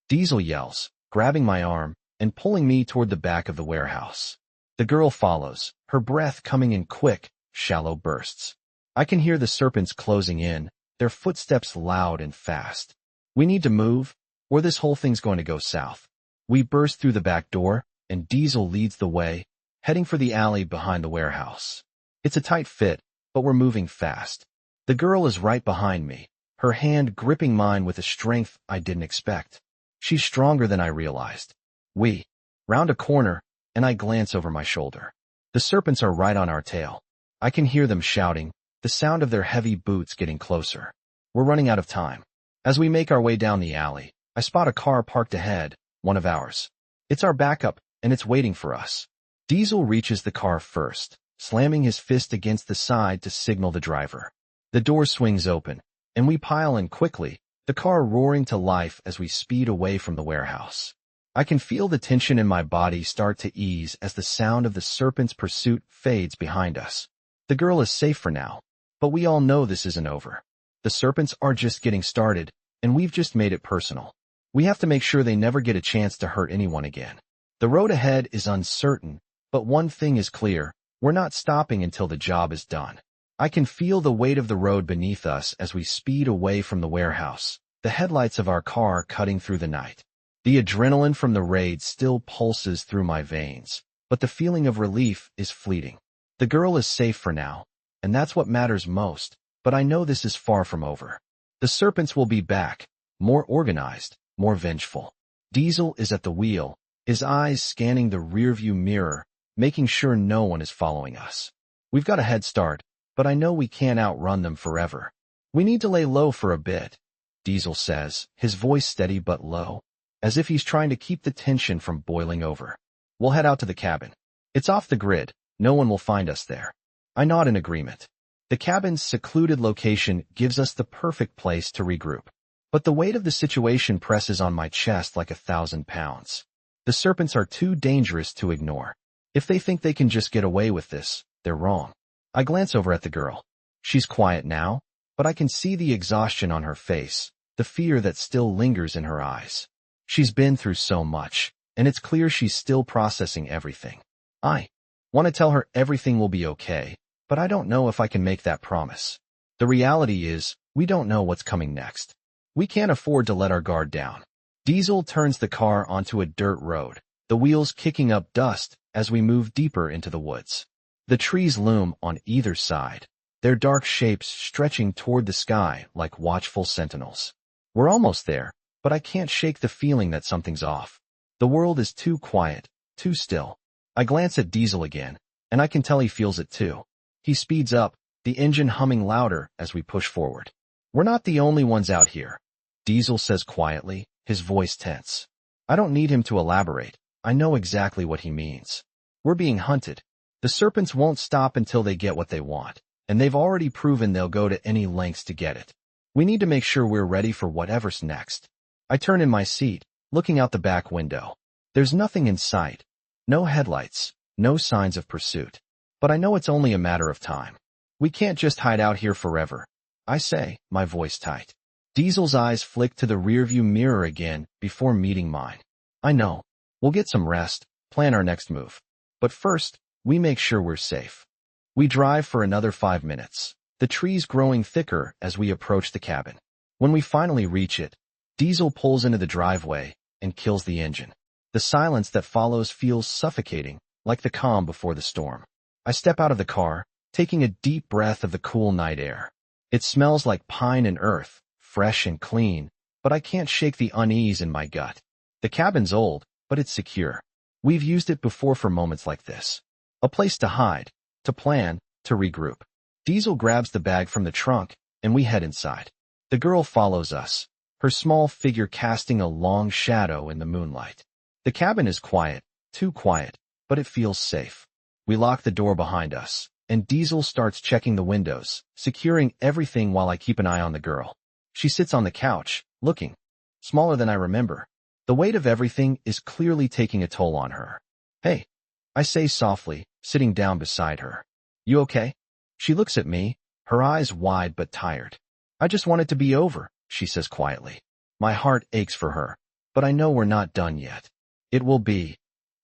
Diesel yells, grabbing my arm and pulling me toward the back of the warehouse. The girl follows, her breath coming in quick, shallow bursts. I can hear the serpents closing in, their footsteps loud and fast. We need to move, or this whole thing's going to go south. We burst through the back door, and Diesel leads the way, heading for the alley behind the warehouse. It's a tight fit, but we're moving fast. The girl is right behind me, her hand gripping mine with a strength I didn't expect. She's stronger than I realized. We round a corner, and I glance over my shoulder. The serpents are right on our tail. I can hear them shouting, the sound of their heavy boots getting closer. We're running out of time. As we make our way down the alley, I spot a car parked ahead, one of ours. It's our backup, and it's waiting for us. Diesel reaches the car first, slamming his fist against the side to signal the driver. The door swings open, and we pile in quickly, the car roaring to life as we speed away from the warehouse. I can feel the tension in my body start to ease as the sound of the serpent's pursuit fades behind us. The girl is safe for now, but we all know this isn't over. The serpents are just getting started, and we've just made it personal. We have to make sure they never get a chance to hurt anyone again. The road ahead is uncertain, but one thing is clear, we're not stopping until the job is done. I can feel the weight of the road beneath us as we speed away from the warehouse, the headlights of our car cutting through the night. The adrenaline from the raid still pulses through my veins, but the feeling of relief is fleeting. The girl is safe for now, and that's what matters most, but I know this is far from over. The serpents will be back, more organized, more vengeful. Diesel is at the wheel, his eyes scanning the rearview mirror, making sure no one is following us. We've got a head start, but I know we can't outrun them forever. We need to lay low for a bit, Diesel says, his voice steady but low, as if he's trying to keep the tension from boiling over. We'll head out to the cabin. It's off the grid. No one will find us there. I nod in agreement. The cabin's secluded location gives us the perfect place to regroup. But the weight of the situation presses on my chest like 1,000 pounds. The serpents are too dangerous to ignore. If they think they can just get away with this, they're they're wrong. I glance over at the girl. She's quiet now, but I can see the exhaustion on her face, the fear that still lingers in her eyes. She's been through so much, and it's clear she's still processing everything. I want to tell her everything will be okay, but I don't know if I can make that promise. The reality is, we don't know what's coming next. We can't afford to let our guard down. Diesel turns the car onto a dirt road, the wheels kicking up dust as we move deeper into the woods. The trees loom on either side, their dark shapes stretching toward the sky like watchful sentinels. We're almost there, but I can't shake the feeling that something's off. The world is too quiet, too still. I glance at Diesel again, and I can tell he feels it too. He speeds up, the engine humming louder as we push forward. We're not the only ones out here, Diesel says quietly, his voice tense. I don't need him to elaborate. I know exactly what he means. We're being hunted. The Serpents won't stop until they get what they want, and they've already proven they'll go to any lengths to get it. We need to make sure we're ready for whatever's next. I turn in my seat, looking out the back window. There's nothing in sight. No headlights, no signs of pursuit. But I know it's only a matter of time. We can't just hide out here forever, I say, my voice tight. Diesel's eyes flick to the rearview mirror again before meeting mine. I know. We'll get some rest, plan our next move. But first, we make sure we're safe. We drive for another 5 minutes, the trees growing thicker as we approach the cabin. When we finally reach it, Diesel pulls into the driveway and kills the engine. The silence that follows feels suffocating, like the calm before the storm. I step out of the car, taking a deep breath of the cool night air. It smells like pine and earth, fresh and clean, but I can't shake the unease in my gut. The cabin's old, but it's secure. We've used it before for moments like this. A place to hide, to plan, to regroup. Diesel grabs the bag from the trunk, and we head inside. The girl follows us, her small figure casting a long shadow in the moonlight. The cabin is quiet, too quiet, but it feels safe. We lock the door behind us, and Diesel starts checking the windows, securing everything while I keep an eye on the girl. She sits on the couch, looking smaller than I remember. The weight of everything is clearly taking a toll on her. Hey, I say softly, sitting down beside her. You okay? She looks at me, her eyes wide but tired. I just want it to be over, she says quietly. My heart aches for her, but I know we're not done yet. It will be,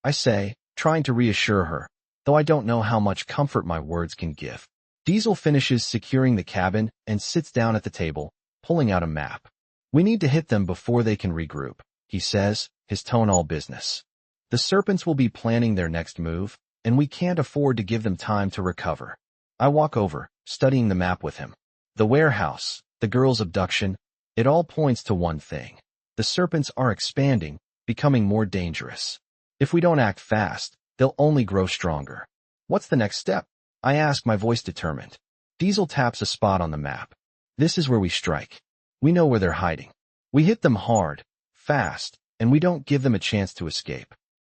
I say, trying to reassure her, though I don't know how much comfort my words can give. Diesel finishes securing the cabin and sits down at the table, pulling out a map. We need to hit them before they can regroup, he says, his tone all business. The Serpents will be planning their next move, and we can't afford to give them time to recover. I walk over, studying the map with him. The warehouse, the girl's abduction, it all points to one thing. The Serpents are expanding, becoming more dangerous. If we don't act fast, they'll only grow stronger. What's the next step? I ask, my voice determined. Diesel taps a spot on the map. This is where we strike. We know where they're hiding. We hit them hard, fast, and we don't give them a chance to escape.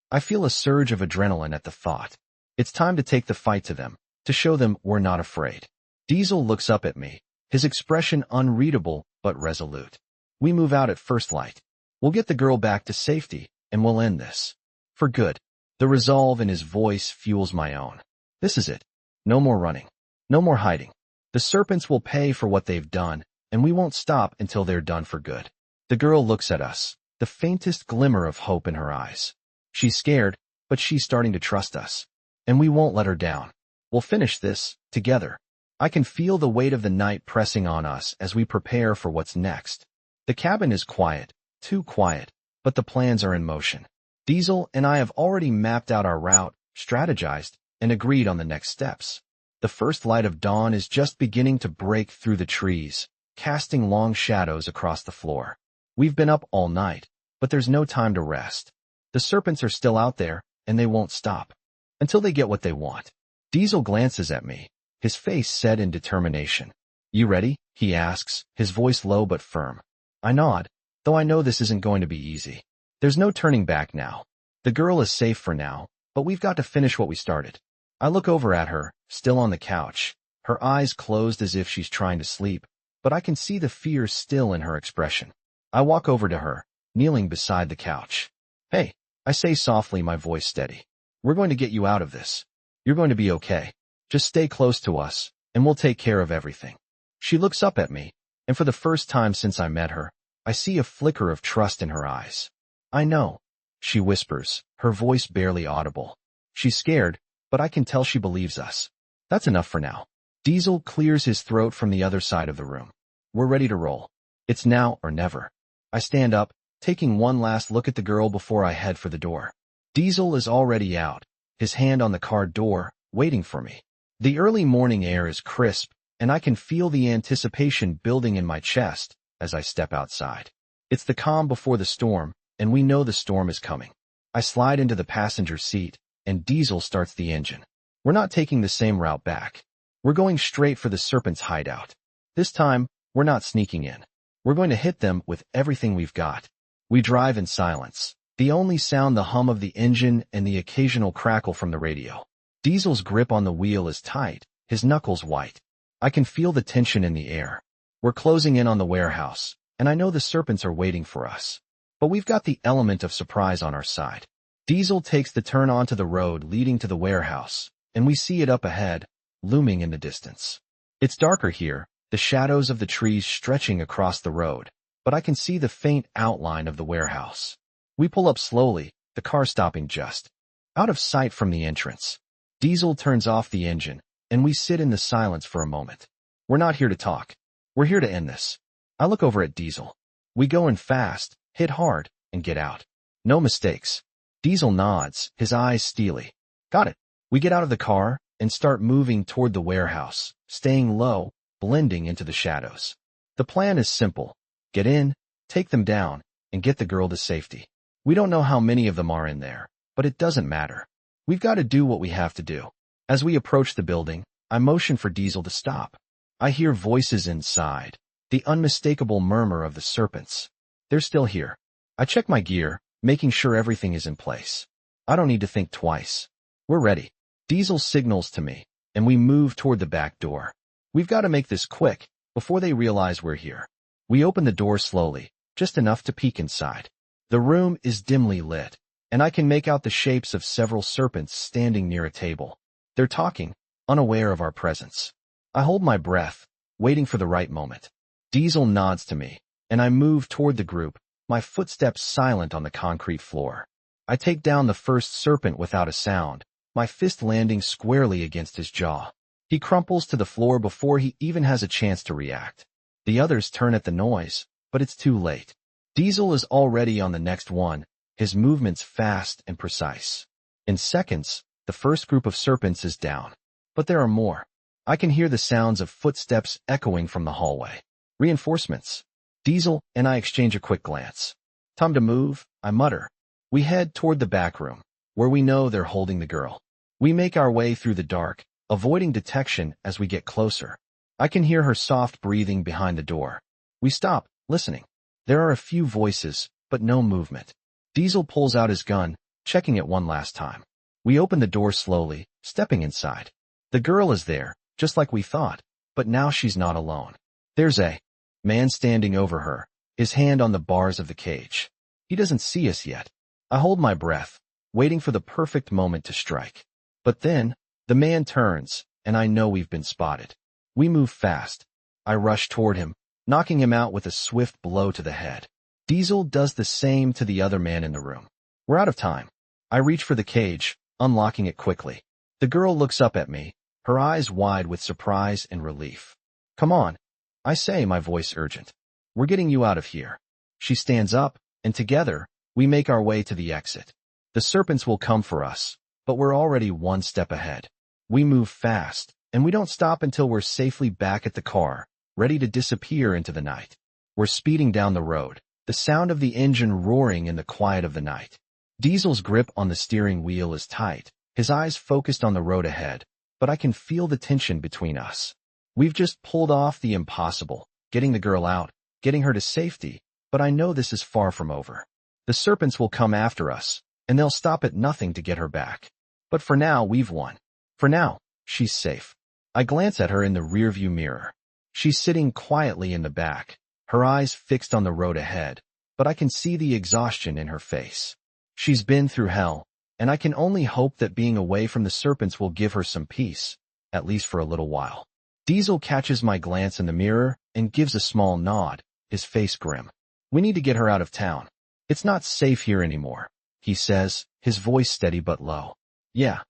I feel a surge of adrenaline at the thought. It's time to take the fight to them, to show them we're not afraid. Diesel looks up at me, his expression unreadable but resolute. We move out at first light. We'll get the girl back to safety, and we'll end this. For good. The resolve in his voice fuels my own. This is it. No more running. No more hiding. The Serpents will pay for what they've done, and we won't stop until they're done for good. The girl looks at us, the faintest glimmer of hope in her eyes. She's scared, but she's starting to trust us. And we won't let her down. We'll finish this, together. I can feel the weight of the night pressing on us as we prepare for what's next. The cabin is quiet, too quiet, but the plans are in motion. Diesel and I have already mapped out our route, strategized, and agreed on the next steps. The first light of dawn is just beginning to break through the trees, casting long shadows across the floor. We've been up all night, but there's no time to rest. The Serpents are still out there, and they won't stop. Until they get what they want. Diesel glances at me, his face set in determination. You ready? He asks, his voice low but firm. I nod, though I know this isn't going to be easy. There's no turning back now. The girl is safe for now, but we've got to finish what we started. I look over at her, still on the couch, her eyes closed as if she's trying to sleep, but I can see the fear still in her expression. I walk over to her, kneeling beside the couch. Hey, I say softly, my voice steady. We're going to get you out of this. You're going to be okay. Just stay close to us, and we'll take care of everything. She looks up at me, and for the first time since I met her, I see a flicker of trust in her eyes. I know, she whispers, her voice barely audible. She's scared, but I can tell she believes us. That's enough for now. Diesel clears his throat from the other side of the room. We're ready to roll. It's now or never. I stand up, taking one last look at the girl before I head for the door. Diesel is already out, his hand on the car door, waiting for me. The early morning air is crisp, and I can feel the anticipation building in my chest as I step outside. It's the calm before the storm, and we know the storm is coming. I slide into the passenger seat, and Diesel starts the engine. We're not taking the same route back. We're going straight for the Serpents' hideout. This time, we're not sneaking in. We're going to hit them with everything we've got. We drive in silence. The only sound the hum of the engine and the occasional crackle from the radio. Diesel's grip on the wheel is tight, his knuckles white. I can feel the tension in the air. We're closing in on the warehouse, and I know the Serpents are waiting for us. But we've got the element of surprise on our side. Diesel takes the turn onto the road leading to the warehouse, and we see it up ahead, looming in the distance. It's darker here, the shadows of the trees stretching across the road, but I can see the faint outline of the warehouse. We pull up slowly, the car stopping just out of sight from the entrance. Diesel turns off the engine, and we sit in the silence for a moment. We're not here to talk. We're here to end this. I look over at Diesel. We go in fast, hit hard, and get out. No mistakes. Diesel nods, his eyes steely. Got it. We get out of the car and start moving toward the warehouse, staying low, blending into the shadows. The plan is simple. Get in, take them down, and get the girl to safety. We don't know how many of them are in there, but it doesn't matter. We've got to do what we have to do. As we approach the building, I motion for Diesel to stop. I hear voices inside, the unmistakable murmur of the Serpents. They're still here. I check my gear, making sure everything is in place. I don't need to think twice. We're ready. Diesel signals to me, and we move toward the back door. We've got to make this quick, before they realize we're here. We open the door slowly, just enough to peek inside. The room is dimly lit, and I can make out the shapes of several Serpents standing near a table. They're talking, unaware of our presence. I hold my breath, waiting for the right moment. Diesel nods to me, and I move toward the group, my footsteps silent on the concrete floor. I take down the first Serpent without a sound, my fist landing squarely against his jaw. He crumples to the floor before he even has a chance to react. The others turn at the noise, but it's too late. Diesel is already on the next one, his movements fast and precise. In seconds, the first group of Serpents is down. But there are more. I can hear the sounds of footsteps echoing from the hallway. Reinforcements. Diesel and I exchange a quick glance. Time to move, I mutter. We head toward the back room, where we know they're holding the girl. We make our way through the dark, avoiding detection as we get closer. I can hear her soft breathing behind the door. We stop, listening. There are a few voices, but no movement. Diesel pulls out his gun, checking it one last time. We open the door slowly, stepping inside. The girl is there, just like we thought, but now she's not alone. There's a man standing over her, his hand on the bars of the cage. He doesn't see us yet. I hold my breath, waiting for the perfect moment to strike. But then, the man turns, and I know we've been spotted. We move fast. I rush toward him, knocking him out with a swift blow to the head. Diesel does the same to the other man in the room. We're out of time. I reach for the cage, unlocking it quickly. The girl looks up at me, her eyes wide with surprise and relief. Come on, I say, my voice urgent. We're getting you out of here. She stands up, and together, we make our way to the exit. The Serpents will come for us, but we're already one step ahead. We move fast, and we don't stop until we're safely back at the car, ready to disappear into the night. We're speeding down the road, the sound of the engine roaring in the quiet of the night. Diesel's grip on the steering wheel is tight, his eyes focused on the road ahead, but I can feel the tension between us. We've just pulled off the impossible, getting the girl out, getting her to safety, but I know this is far from over. The Serpents will come after us, and they'll stop at nothing to get her back. But for now, we've won. For now, she's safe. I glance at her in the rearview mirror. She's sitting quietly in the back, her eyes fixed on the road ahead, but I can see the exhaustion in her face. She's been through hell, and I can only hope that being away from the Serpents will give her some peace. at least for a little while. Diesel catches my glance in the mirror and gives a small nod, his face grim. We need to get her out of town. It's not safe here anymore, he says, his voice steady but low. Yeah,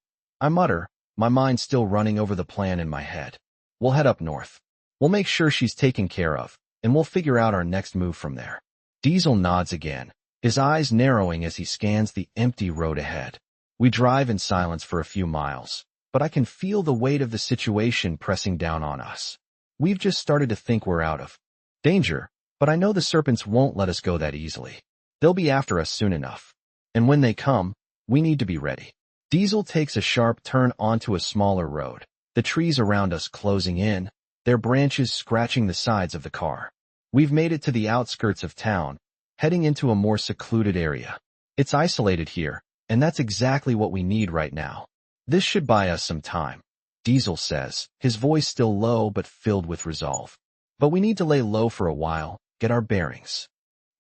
I mutter, my mind still running over the plan in my head. We'll head up north. We'll make sure she's taken care of, and we'll figure out our next move from there. Diesel nods again, his eyes narrowing as he scans the empty road ahead. We drive in silence for a few miles, but I can feel the weight of the situation pressing down on us. We've just started to think we're out of danger, but I know the Serpents won't let us go that easily. They'll be after us soon enough. And when they come, we need to be ready. Diesel takes a sharp turn onto a smaller road, the trees around us closing in, their branches scratching the sides of the car. We've made it to the outskirts of town, heading into a more secluded area. It's isolated here, and that's exactly what we need right now. This should buy us some time, Diesel says, his voice still low but filled with resolve. But we need to lay low for a while, get our bearings.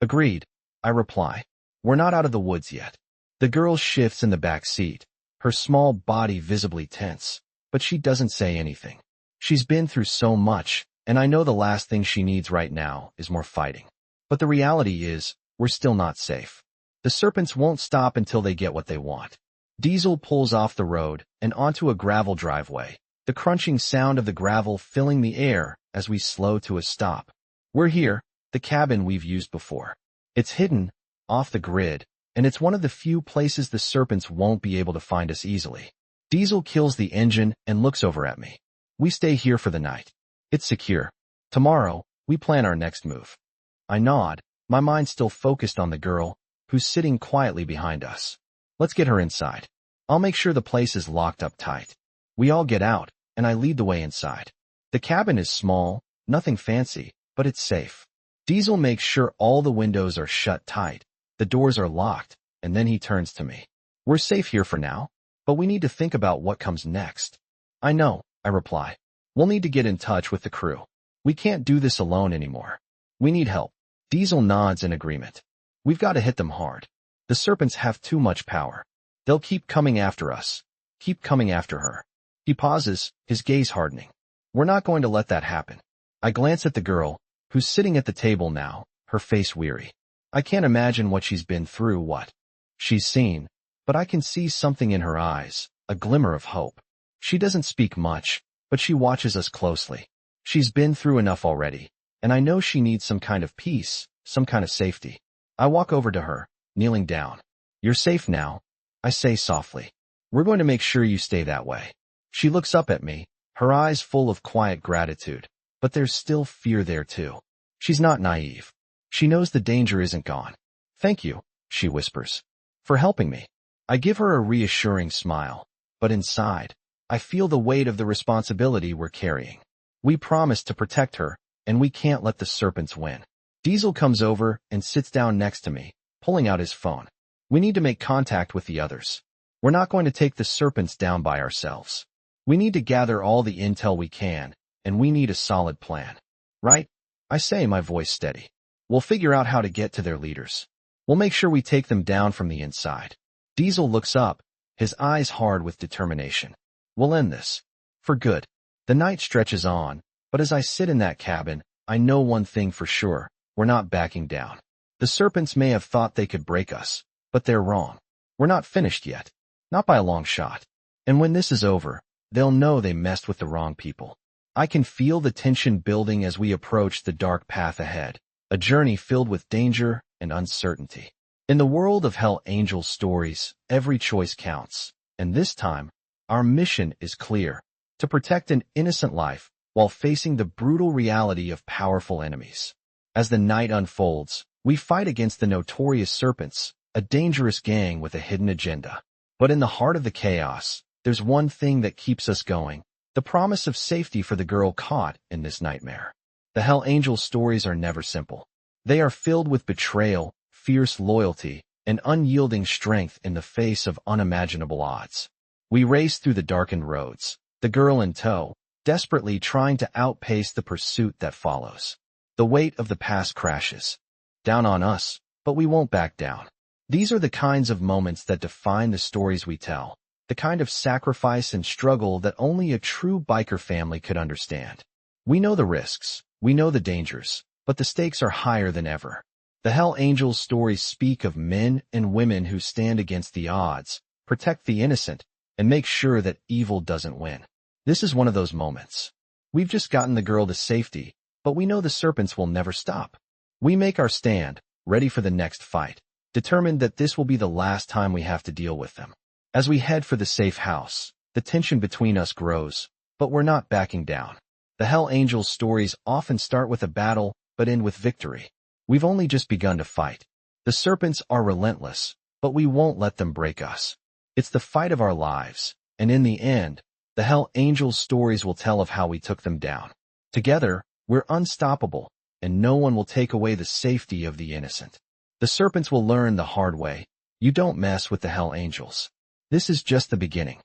Agreed, I reply. We're not out of the woods yet. The girl shifts in the back seat, her small body visibly tense, but she doesn't say anything. She's been through so much, and I know the last thing she needs right now is more fighting. But the reality is, we're still not safe. The Serpents won't stop until they get what they want. Diesel pulls off the road and onto a gravel driveway, the crunching sound of the gravel filling the air as we slow to a stop. We're here, the cabin we've used before. It's hidden, off the grid, and it's one of the few places the Serpents won't be able to find us easily. Diesel kills the engine and looks over at me. We stay here for the night. It's secure. Tomorrow, we plan our next move. I nod, my mind still focused on the girl, who's sitting quietly behind us. Let's get her inside. I'll make sure the place is locked up tight. We all get out, and I lead the way inside. The cabin is small, nothing fancy, but it's safe. Diesel makes sure all the windows are shut tight, the doors are locked, and then he turns to me. We're safe here for now, but we need to think about what comes next. I know, I reply. We'll need to get in touch with the crew. We can't do this alone anymore. We need help. Diesel nods in agreement. We've got to hit them hard. The Serpents have too much power. They'll keep coming after us. Keep coming after her. He pauses, his gaze hardening. We're not going to let that happen. I glance at the girl, who's sitting at the table now, her face weary. I can't imagine what she's been through, what she's seen, but I can see something in her eyes, a glimmer of hope. She doesn't speak much, but she watches us closely. She's been through enough already, and I know she needs some kind of peace, some kind of safety. I walk over to her, kneeling down. You're safe now, I say softly. We're going to make sure you stay that way. She looks up at me, her eyes full of quiet gratitude, but there's still fear there too. She's not naive. She knows the danger isn't gone. Thank you, she whispers, for helping me. I give her a reassuring smile, but inside, I feel the weight of the responsibility we're carrying. We promised to protect her, and we can't let the Serpents win. Diesel comes over and sits down next to me, pulling out his phone. We need to make contact with the others. We're not going to take the Serpents down by ourselves. We need to gather all the intel we can, and we need a solid plan. Right? I say, my voice steady. We'll figure out how to get to their leaders. We'll make sure we take them down from the inside. Diesel looks up, his eyes hard with determination. We'll end this. For good. The night stretches on, but as I sit in that cabin, I know one thing for sure. We're not backing down. The Serpents may have thought they could break us, but they're wrong. We're not finished yet. Not by a long shot. And when this is over, they'll know they messed with the wrong people. I can feel the tension building as we approach the dark path ahead, a journey filled with danger and uncertainty. In the world of Hell Angel stories, every choice counts, and this time, our mission is clear: to protect an innocent life while facing the brutal reality of powerful enemies. As the night unfolds, we fight against the notorious Serpents, a dangerous gang with a hidden agenda. But in the heart of the chaos, there's one thing that keeps us going: the promise of safety for the girl caught in this nightmare. The Hell Angel stories are never simple. They are filled with betrayal, fierce loyalty, and unyielding strength in the face of unimaginable odds. We race through the darkened roads, the girl in tow, desperately trying to outpace the pursuit that follows. The weight of the past crashes down on us, but we won't back down. These are the kinds of moments that define the stories we tell. the kind of sacrifice and struggle that only a true biker family could understand. We know the risks, we know the dangers, but the stakes are higher than ever. The Hell Angels stories speak of men and women who stand against the odds, protect the innocent, and make sure that evil doesn't win. This is one of those moments. We've just gotten the girl to safety, but we know the Serpents will never stop. We make our stand, ready for the next fight, determined that this will be the last time we have to deal with them. As we head for the safe house, the tension between us grows, but we're not backing down. The Hell Angels stories often start with a battle, but end with victory. We've only just begun to fight. The Serpents are relentless, but we won't let them break us. It's the fight of our lives, and in the end, the Hell Angels stories will tell of how we took them down. Together, we're unstoppable, and no one will take away the safety of the innocent. The Serpents will learn the hard way. You don't mess with the Hell Angels. This is just the beginning.